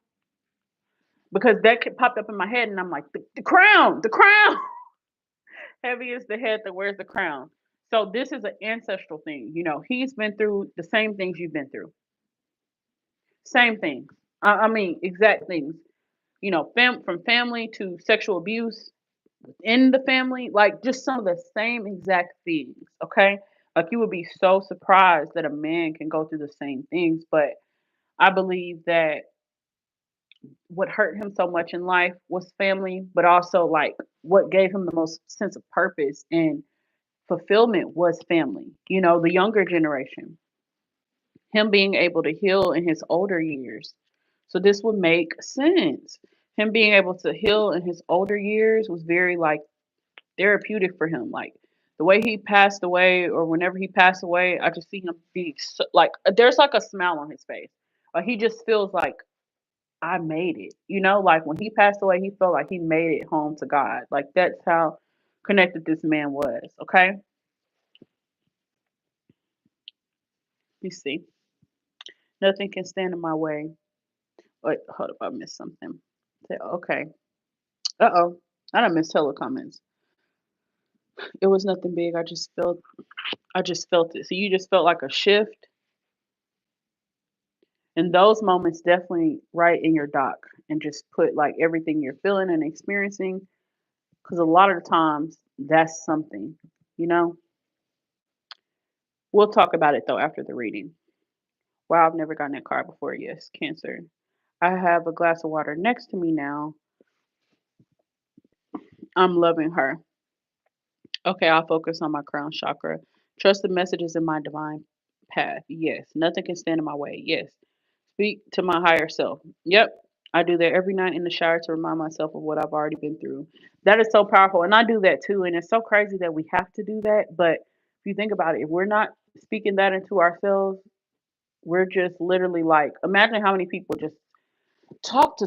Because popped up in my head and I'm like, the crown, the crown. Heavy is the head that wears the crown. So this is an ancestral thing. He's been through the same things you've been through. Same things. I mean, exact things. From family to sexual abuse in the family, like just some of the same exact things. Okay. Like you would be so surprised that a man can go through the same things. But I believe that what hurt him so much in life was family, but also like what gave him the most sense of purpose and fulfillment was family. You know, the younger generation, him being able to heal in his older years. So this would make sense. Him being able to heal in his older years was very like therapeutic for him. Like the way he passed away, or whenever he passed away, I just see him be so, like there's like a smile on his face. Like he just feels like I made it. You know, like when he passed away, he felt like he made it home to God. Like that's how connected this man was. Okay, let me see. Nothing can stand in my way. Wait, hold up, I missed something. Say, okay. Uh-oh. I done missed hella comments. It was nothing big. I just felt it. So you just felt like a shift. And those moments definitely write in your doc and just put like everything you're feeling and experiencing. Cause a lot of the times that's something, you know? We'll talk about it though after the reading. Wow, I've never gotten that card before. Yes, Cancer. I have a glass of water next to me now. I'm loving her. Okay, I'll focus on my crown chakra. Trust the messages in my divine path. Yes. Nothing can stand in my way. Yes. Speak to my higher self. Yep. I do that every night in the shower to remind myself of what I've already been through. That is so powerful. And I do that too. And it's so crazy that we have to do that. But if you think about it, if we're not speaking that into ourselves, we're just literally like, imagine how many people just talk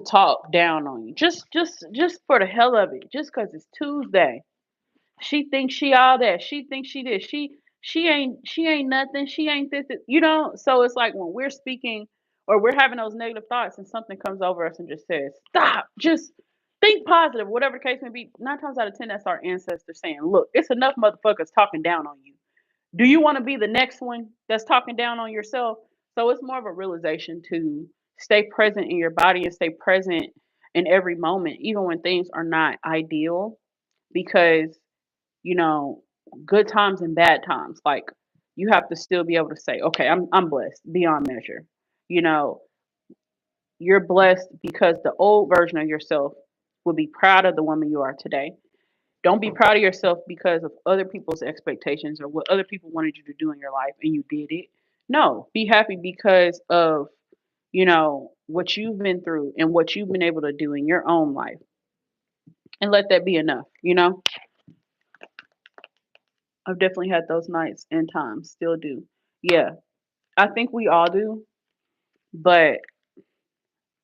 down on you. Just for the hell of it. Just because it's Tuesday. She thinks she all that. She thinks she this. She ain't nothing. She ain't this. You know. So it's like when we're speaking or we're having those negative thoughts and something comes over us and just says, "Stop. Just think positive." Whatever the case may be. 9 times out of 10, that's our ancestors saying, "Look, it's enough motherfuckers talking down on you. Do you want to be the next one that's talking down on yourself?" So it's more of a realization to stay present in your body and stay present in every moment, even when things are not ideal, because you know, good times and bad times. Like you have to still be able to say, okay, I'm blessed beyond measure. You know, you're blessed because the old version of yourself will be proud of the woman you are today. Don't be proud of yourself because of other people's expectations or what other people wanted you to do in your life and you did it. No, be happy because of, what you've been through and what you've been able to do in your own life. And let that be enough. I've definitely had those nights and times, still do. Yeah, I think we all do, but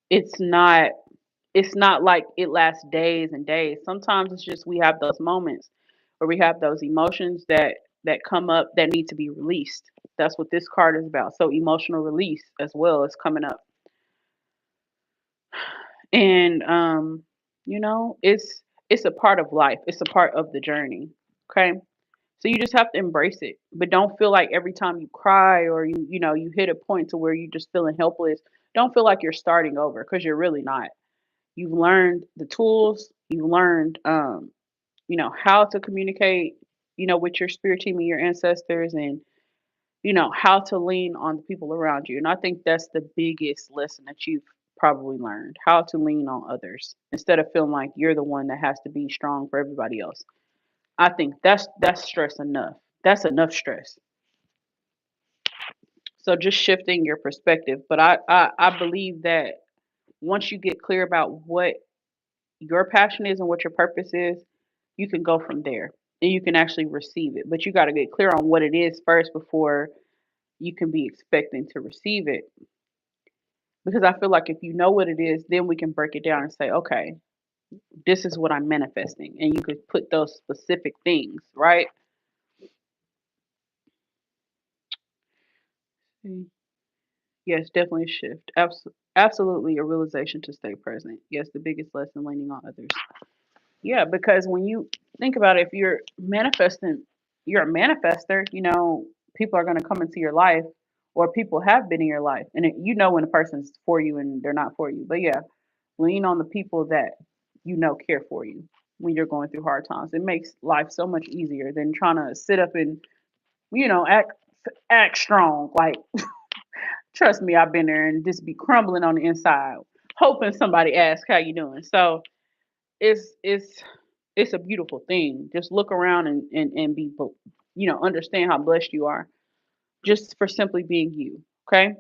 it's not it's not like it lasts days and days. Sometimes it's just we have those moments where we have those emotions that come up that need to be released. That's what this card is about. So emotional release as well is coming up. And it's a part of life. It's a part of the journey. Okay? So you just have to embrace it. But don't feel like every time you cry or you hit a point to where you're just feeling helpless, don't feel like you're starting over because you're really not. You've learned the tools, you've learned how to communicate, with your spirit team and your ancestors and how to lean on the people around you. And I think that's the biggest lesson that you've probably learned, how to lean on others instead of feeling like you're the one that has to be strong for everybody else. I think that's stress enough. That's enough stress. So just shifting your perspective. But I believe that once you get clear about what your passion is and what your purpose is, you can go from there and you can actually receive it. But you got to get clear on what it is first before you can be expecting to receive it. Because I feel like if you know what it is, then we can break it down and say, okay, this is what I'm manifesting. And you could put those specific things, right? Mm. Yes, definitely a shift. Absolutely a realization to stay present. Yes, the biggest lesson leaning on others. Yeah, because when you think about it, if you're manifesting, you're a manifester, people are going to come into your life or people have been in your life. And when a person's for you and they're not for you. But yeah, lean on the people that care for you when you're going through hard times. It makes life so much easier than trying to sit up and, act strong. Like, trust me, I've been there and just be crumbling on the inside, hoping somebody asks how you doing. So it's it's it's a beautiful thing. Just look around and be, understand how blessed you are just for simply being you. Okay,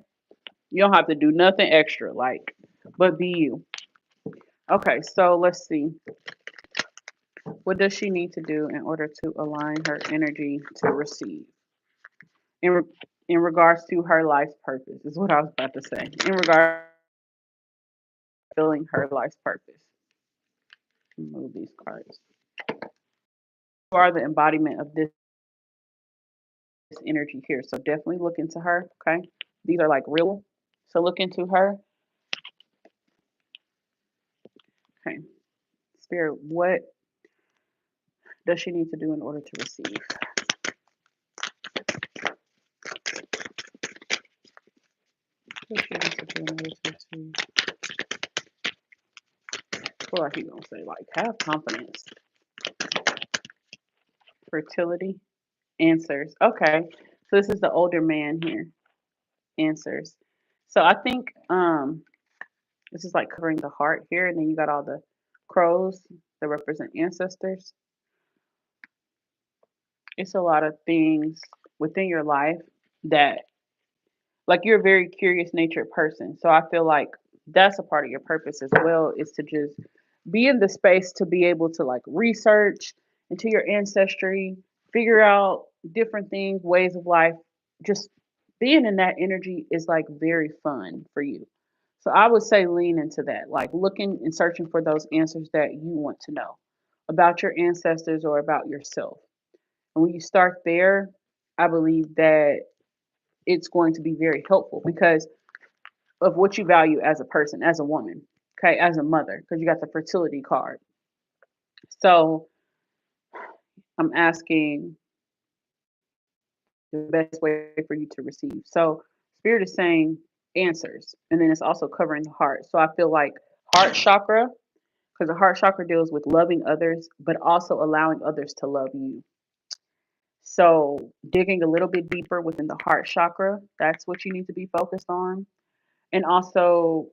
you don't have to do nothing extra, like, but be you. Okay, so let's see. What does she need to do in order to align her energy to receive? In in regards to her life's purpose, is what I was about to say. In regards to fulfilling her life's purpose. Move these cards. You are the embodiment of this energy here. So definitely look into her. Okay. These are like real. So look into her. Okay. Spirit, what does she need to do in order to receive? What does she need to do in order to receive? I feel like he's gonna say like have confidence. Fertility. Answers. Okay. So this is the older man here. Answers. So I think this is like covering the heart here, and then you got all the crows that represent ancestors. It's a lot of things within your life that, like, you're a very curious natured person. So I feel like that's a part of your purpose as well, is to just be in the space to be able to like research into your ancestry, figure out different things, ways of life. Just being in that energy is like very fun for you. So I would say lean into that, like looking and searching for those answers that you want to know about your ancestors or about yourself. And when you start there, I believe that it's going to be very helpful because of what you value as a person, as a woman, okay, as a mother, because you got the fertility card. So I'm asking the best way for you to receive. So spirit is saying answers, and then it's also covering the heart. So I feel like heart chakra, because the heart chakra deals with loving others, but also allowing others to love you. So digging a little bit deeper within the heart chakra, that's what you need to be focused on. And also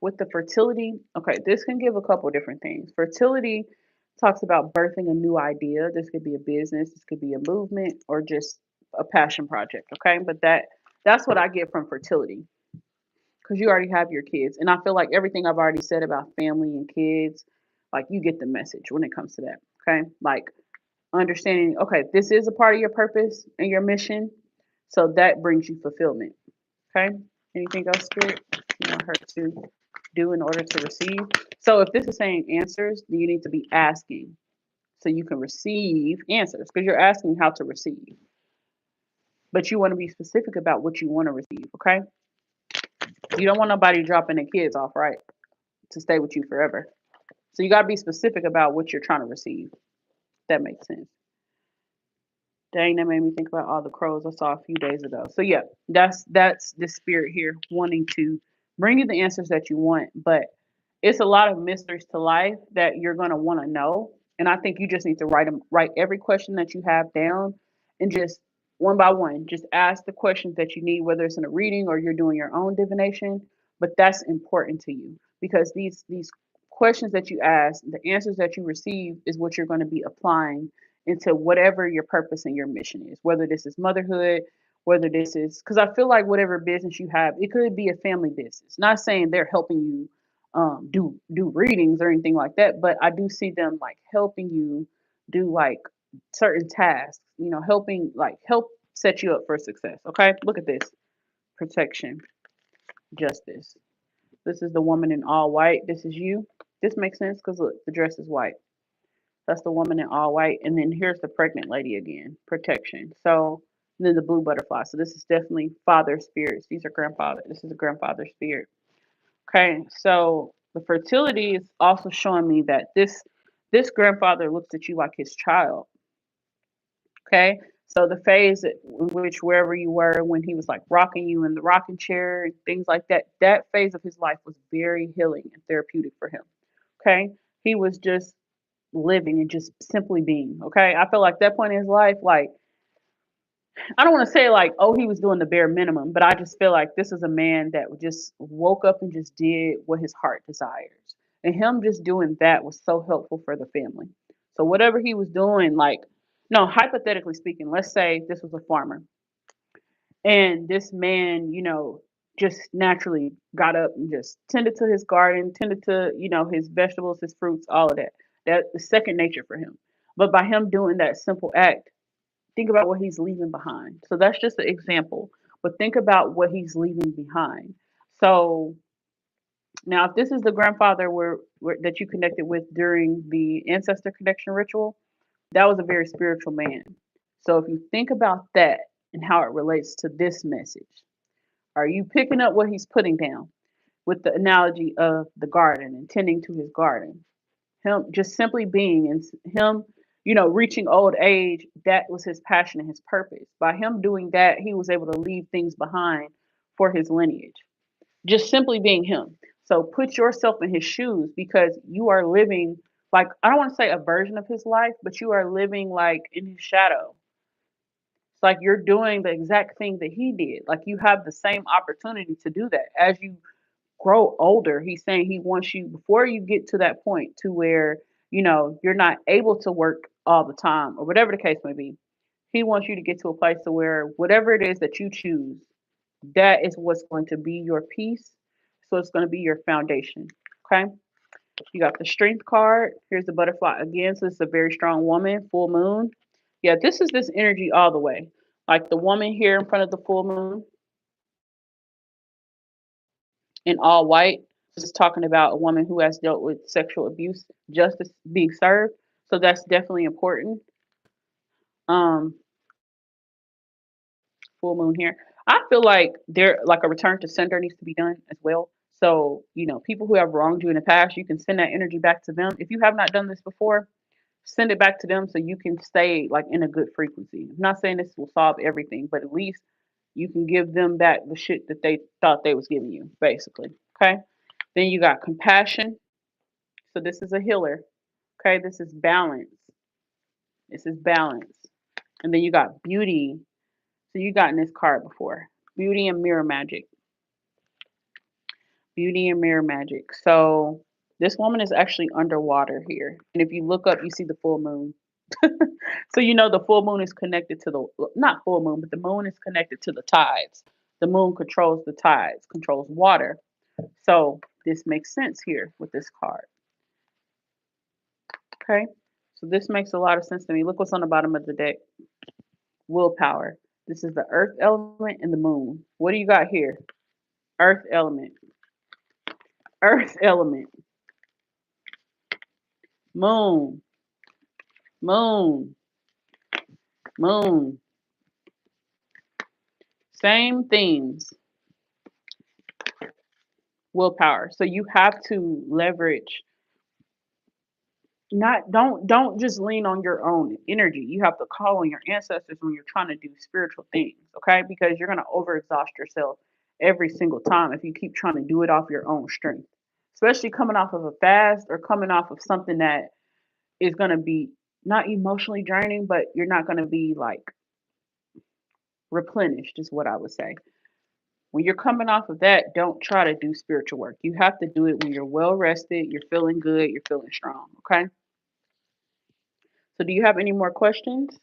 with the fertility, okay, this can give a couple different things. Fertility talks about birthing a new idea. This could be a business, this could be a movement, or just a passion project. Okay, but that's what I get from fertility because you already have your kids, and I feel like everything I've already said about family and kids, like you get the message when it comes to that. Okay, like understanding. Okay, this is a part of your purpose and your mission, so that brings you fulfillment. Okay. Anything else, Spirit, you want her to do in order to receive? So if this is saying answers, then you need to be asking so you can receive answers because you're asking how to receive. But you want to be specific about what you want to receive, okay? You don't want nobody dropping their kids off, right? To stay with you forever. So you got to be specific about what you're trying to receive. That makes sense. Dang, that made me think about all the crows I saw a few days ago. So yeah, that's the spirit here wanting to bring you the answers that you want, but it's a lot of mysteries to life that you're gonna want to know. And I think you just need to write every question that you have down, and just one by one, just ask the questions that you need, whether it's in a reading or you're doing your own divination. But that's important to you because these questions that you ask, the answers that you receive, is what you're going to be applying into whatever your purpose and your mission is, whether this is motherhood, whether this is, because I feel like whatever business you have, it could be a family business. Not saying they're helping you do readings or anything like that, but I do see them like helping you do like certain tasks, helping like help set you up for success. Okay, look at this: protection, justice. This is the woman in all white. This is you. This makes sense because look, the dress is white. That's the woman in all white. And then here's the pregnant lady again, protection. So then the blue butterfly. So this is definitely father spirits. These are grandfather. This is a grandfather spirit. Okay. So the fertility is also showing me that this grandfather looks at you like his child. Okay. So the phase in which wherever you were when he was like rocking you in the rocking chair and things like that, that phase of his life was very healing and therapeutic for him. Okay. He was just living and just simply being. Okay. I feel like that point in his life, like I don't want to say like, oh, he was doing the bare minimum, but I just feel like this is a man that just woke up and just did what his heart desires. And him just doing that was so helpful for the family. So whatever he was doing, like, no, hypothetically speaking, let's say this was a farmer and this man, just naturally got up and just tended to his garden, tended to, his vegetables, his fruits, all of that. That is second nature for him. But by him doing that simple act, think about what he's leaving behind. So that's just an example. But think about what he's leaving behind. So now, if this is the grandfather that you connected with during the ancestor connection ritual, that was a very spiritual man. So if you think about that and how it relates to this message, are you picking up what he's putting down with the analogy of the garden and tending to his garden? Him just simply being and him, reaching old age, that was his passion and his purpose. By him doing that, he was able to leave things behind for his lineage. Just simply being him. So put yourself in his shoes because you are living like I don't want to say a version of his life, but you are living like in his shadow. It's like you're doing the exact thing that he did. Like you have the same opportunity to do that. As you grow older, he's saying he wants you before you get to that point to where, you're not able to work all the time or whatever the case may be. He wants you to get to a place to where whatever it is that you choose, that is what's going to be your peace. So it's going to be your foundation. Okay. You got the strength card. Here's the butterfly again. So it's a very strong woman, full moon. Yeah, this is this energy all the way. Like the woman here in front of the full moon in all white. This is talking about a woman who has dealt with sexual abuse, justice being served. So that's definitely important. Um, full moon here. I feel like there like a return to sender needs to be done as well. So, people who have wronged you in the past, you can send that energy back to them. If you have not done this before, send it back to them so you can stay like in a good frequency. I'm not saying this will solve everything, but at least you can give them back the shit that they thought they was giving you, basically. Okay. Then you got compassion. So this is a healer. Okay. This is balance. This is balance. And then you got beauty. So you gotten this card before. Beauty and mirror magic. Beauty and mirror magic. So this woman is actually underwater here. And if you look up, you see the full moon. So the full moon is connected to the not full moon, but the moon is connected to the tides. The moon controls the tides, controls water. So this makes sense here with this card. Okay. So this makes a lot of sense to me. Look what's on the bottom of the deck. Willpower. This is the earth element and the moon. What do you got here? Earth element. Earth element. Moon. Moon. Moon. Same themes. Willpower. So you have to leverage not don't just lean on your own energy. You have to call on your ancestors when you're trying to do spiritual things, okay? Because you're gonna overexhaust yourself every single time if you keep trying to do it off your own strength. Especially coming off of a fast or coming off of something that is gonna be not emotionally draining, but you're not gonna be like replenished, is what I would say. When you're coming off of that, don't try to do spiritual work. You have to do it when you're well rested, you're feeling good, you're feeling strong, okay? So do you have any more questions?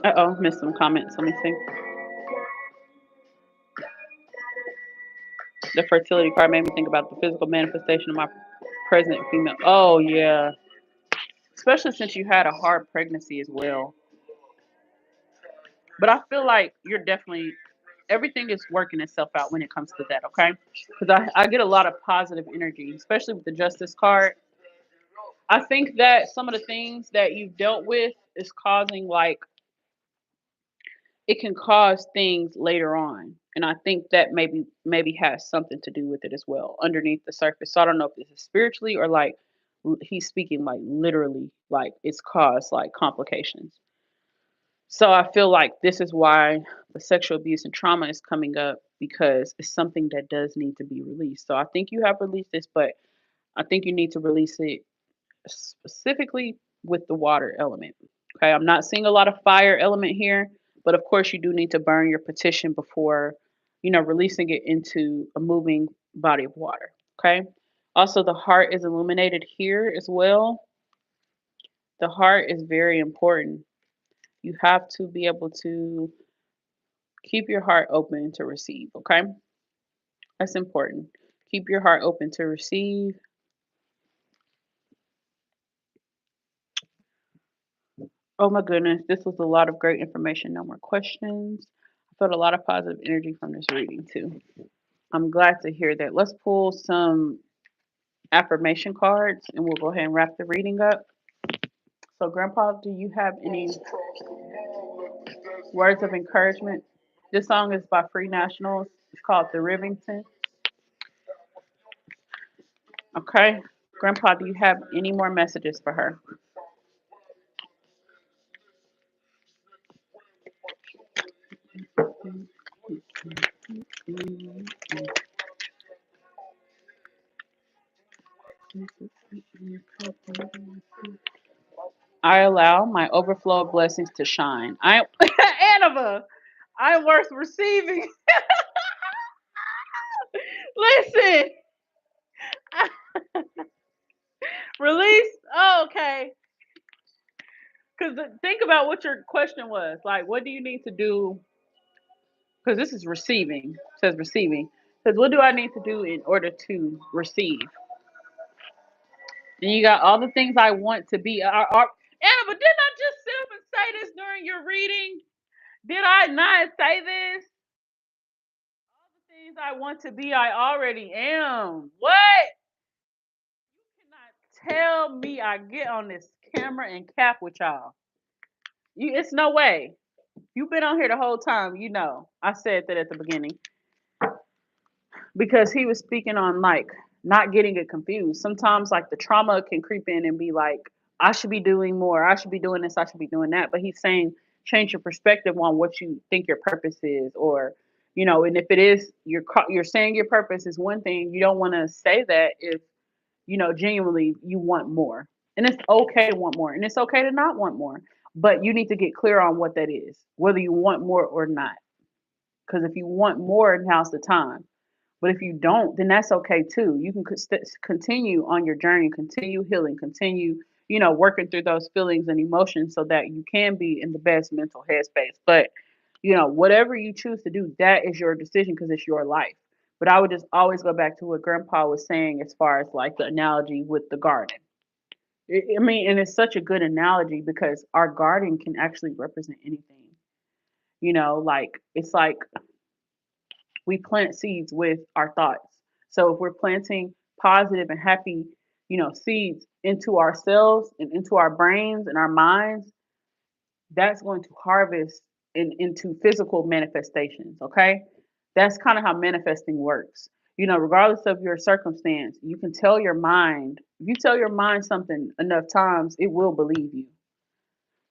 Uh-oh, missed some comments. Let me see. The fertility card made me think about the physical manifestation of my present female. Oh, yeah. Especially since you had a hard pregnancy as well. But I feel like you're definitely, everything is working itself out when it comes to that, okay? Because I get a lot of positive energy, especially with the justice card. I think that some of the things that you've dealt with is causing like it can cause things later on. And I think that maybe has something to do with it as well underneath the surface. So I don't know if this is spiritually or like he's speaking like literally like it's caused like complications. So I feel like this is why the sexual abuse and trauma is coming up because it's something that does need to be released. So I think you have released this, but I think you need to release it specifically with the water element. Okay, I'm not seeing a lot of fire element here, but of course you do need to burn your petition before, releasing it into a moving body of water. Okay. Also, the heart is illuminated here as well. The heart is very important. You have to be able to keep your heart open to receive. Okay, that's important. Keep your heart open to receive. Oh my goodness, this was a lot of great information. No more questions. I felt a lot of positive energy from this reading too. I'm glad to hear that. Let's pull some affirmation cards and we'll go ahead and wrap the reading up. So, Grandpa, do you have any words of encouragement? This song is by Free Nationals. It's called The Rivington. Okay. Grandpa, do you have any more messages for her? I allow my overflow of blessings to shine. Annabelle, I'm worth receiving. Listen, release. Oh, okay. Because think about what your question was. Like, what do you need to do? Because this is receiving. It says receiving. Because what do I need to do in order to receive? And you got all the things I want to be. Anna, but didn't I just sit up and say this during your reading? Did I not say this? All the things I want to be, I already am. What? You cannot tell me I get on this camera and cap with y'all. It's no way. You've been on here the whole time. You know, I said that at the beginning because he was speaking on like not getting it confused. Sometimes like the trauma can creep in and be like, I should be doing more. I should be doing this. I should be doing that. But he's saying change your perspective on what you think your purpose is, or and if it is you're saying your purpose is one thing, you don't want to say that if genuinely you want more, and it's okay to want more, and it's okay to not want more, but you need to get clear on what that is, whether you want more or not. Because if you want more, now's the time. But if you don't, then that's okay too. You can continue on your journey, continue healing, continue, working through those feelings and emotions so that you can be in the best mental headspace. But, whatever you choose to do, that is your decision because it's your life. But I would just always go back to what Grandpa was saying as far as like the analogy with the garden. I mean, and it's such a good analogy because our garden can actually represent anything. Like it's like we plant seeds with our thoughts. So if we're planting positive and happy, seeds into ourselves and into our brains and our minds, that's going to harvest into physical manifestations. Okay. That's kind of how manifesting works. Regardless of your circumstance, you can tell your mind, if you tell your mind something enough times, it will believe you,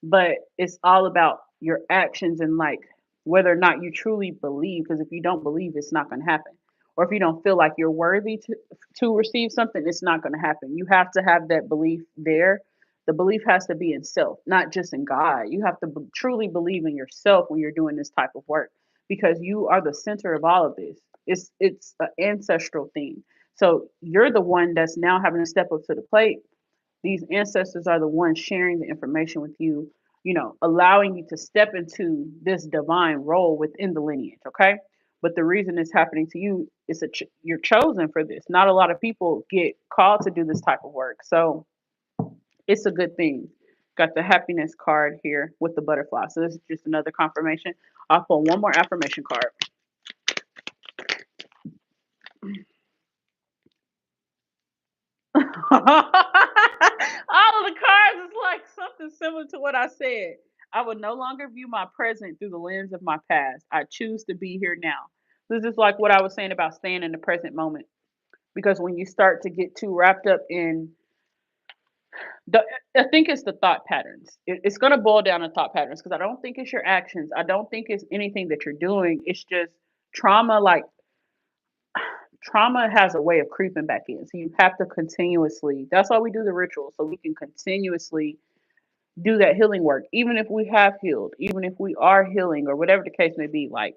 but it's all about your actions and like whether or not you truly believe, because if you don't believe, it's not going to happen, or if you don't feel like you're worthy to receive something, it's not going to happen. You have to have that belief there. The belief has to be in self, not just in God. You have to truly believe in yourself when you're doing this type of work, because you are the center of all of this. It's an ancestral thing. So you're the one that's now having to step up to the plate. These ancestors are the ones sharing the information with you, allowing you to step into this divine role within the lineage, okay? But the reason it's happening to you is that you're chosen for this. Not a lot of people get called to do this type of work. So it's a good thing. Got the happiness card here with the butterfly. So this is just another confirmation. I'll pull one more affirmation card. All of the cards is like something similar to what I said. I would no longer view my present through the lens of my past. I choose to be here now. This is like what I was saying about staying in the present moment. Because when you start to get too wrapped up in the, I think it's the thought patterns. It's going to boil down to thought patterns because I don't think it's your actions. I don't think it's anything that you're doing. It's just Trauma, like trauma has a way of creeping back in. So you have to continuously, that's why we do the ritual, so we can continuously do that healing work. Even if we have healed, even if we are healing or whatever the case may be, like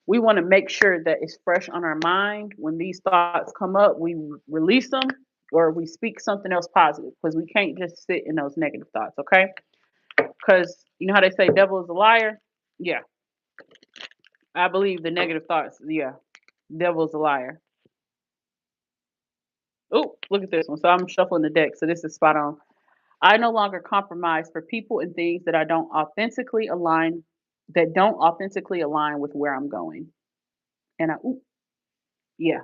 we want to make sure that it's fresh on our mind. When these thoughts come up, we release them or we speak something else positive because we can't just sit in those negative thoughts, okay? Because you know how they say devil is a liar? Yeah, I believe the negative thoughts, yeah, devil is a liar. Oh, look at this one. So I'm shuffling the deck. So this is spot on. I no longer compromise for people and things that don't authentically align with where I'm going. And yeah,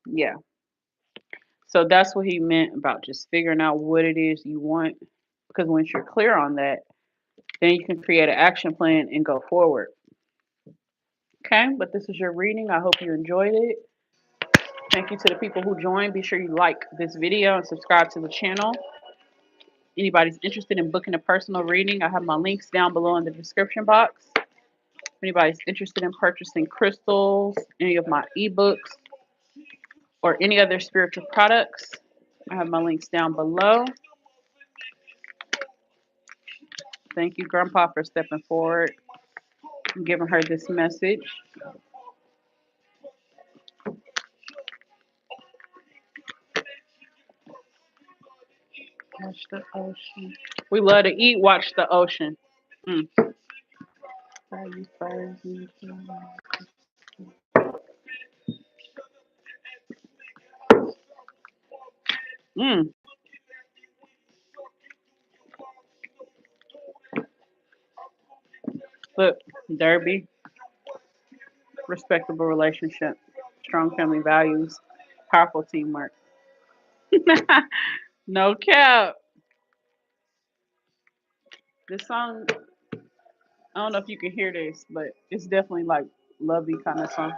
yeah. So that's what he meant about just figuring out what it is you want. Because once you're clear on that, then you can create an action plan and go forward. Okay, but this is your reading. I hope you enjoyed it. Thank you to the people who joined. Be sure you like this video and subscribe to the channel. Anybody's interested in booking a personal reading, I have my links down below in the description box. If anybody's interested in purchasing crystals, any of my ebooks, or any other spiritual products, I have my links down below. Thank you, Grandpa, for stepping forward and giving her this message. Watch the ocean. We love to eat, watch the ocean. Mm. Mm. Look, Derby, respectable relationship, strong family values, powerful teamwork. No cap. This song, I don't know if you can hear this, but it's definitely like lovey kind of song.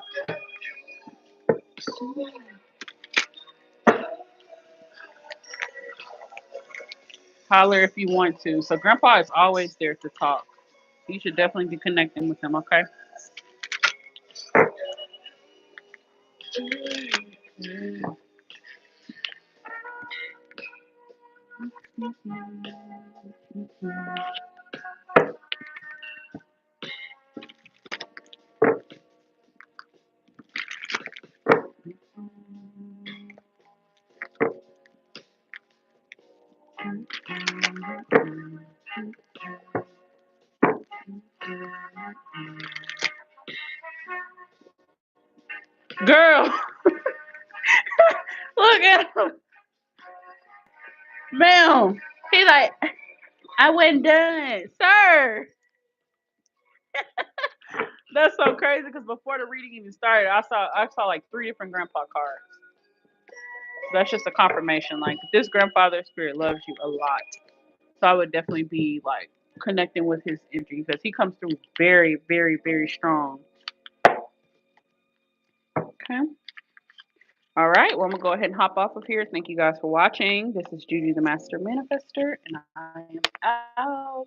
Holler if you want to. So Grandpa is always there to talk. You should definitely be connecting with him, okay? Girl, look at him. Ma'am. He like, I wasn't done. Sir. That's so crazy because before the reading even started, I saw like three different grandpa cards. That's just a confirmation. Like this grandfather spirit loves you a lot. So I would definitely be like connecting with his energy because he comes through very, very, very strong. Okay. All right. Well, I'm gonna go ahead and hop off of here. Thank you guys for watching. This is Judy the Master Manifester, and I am out.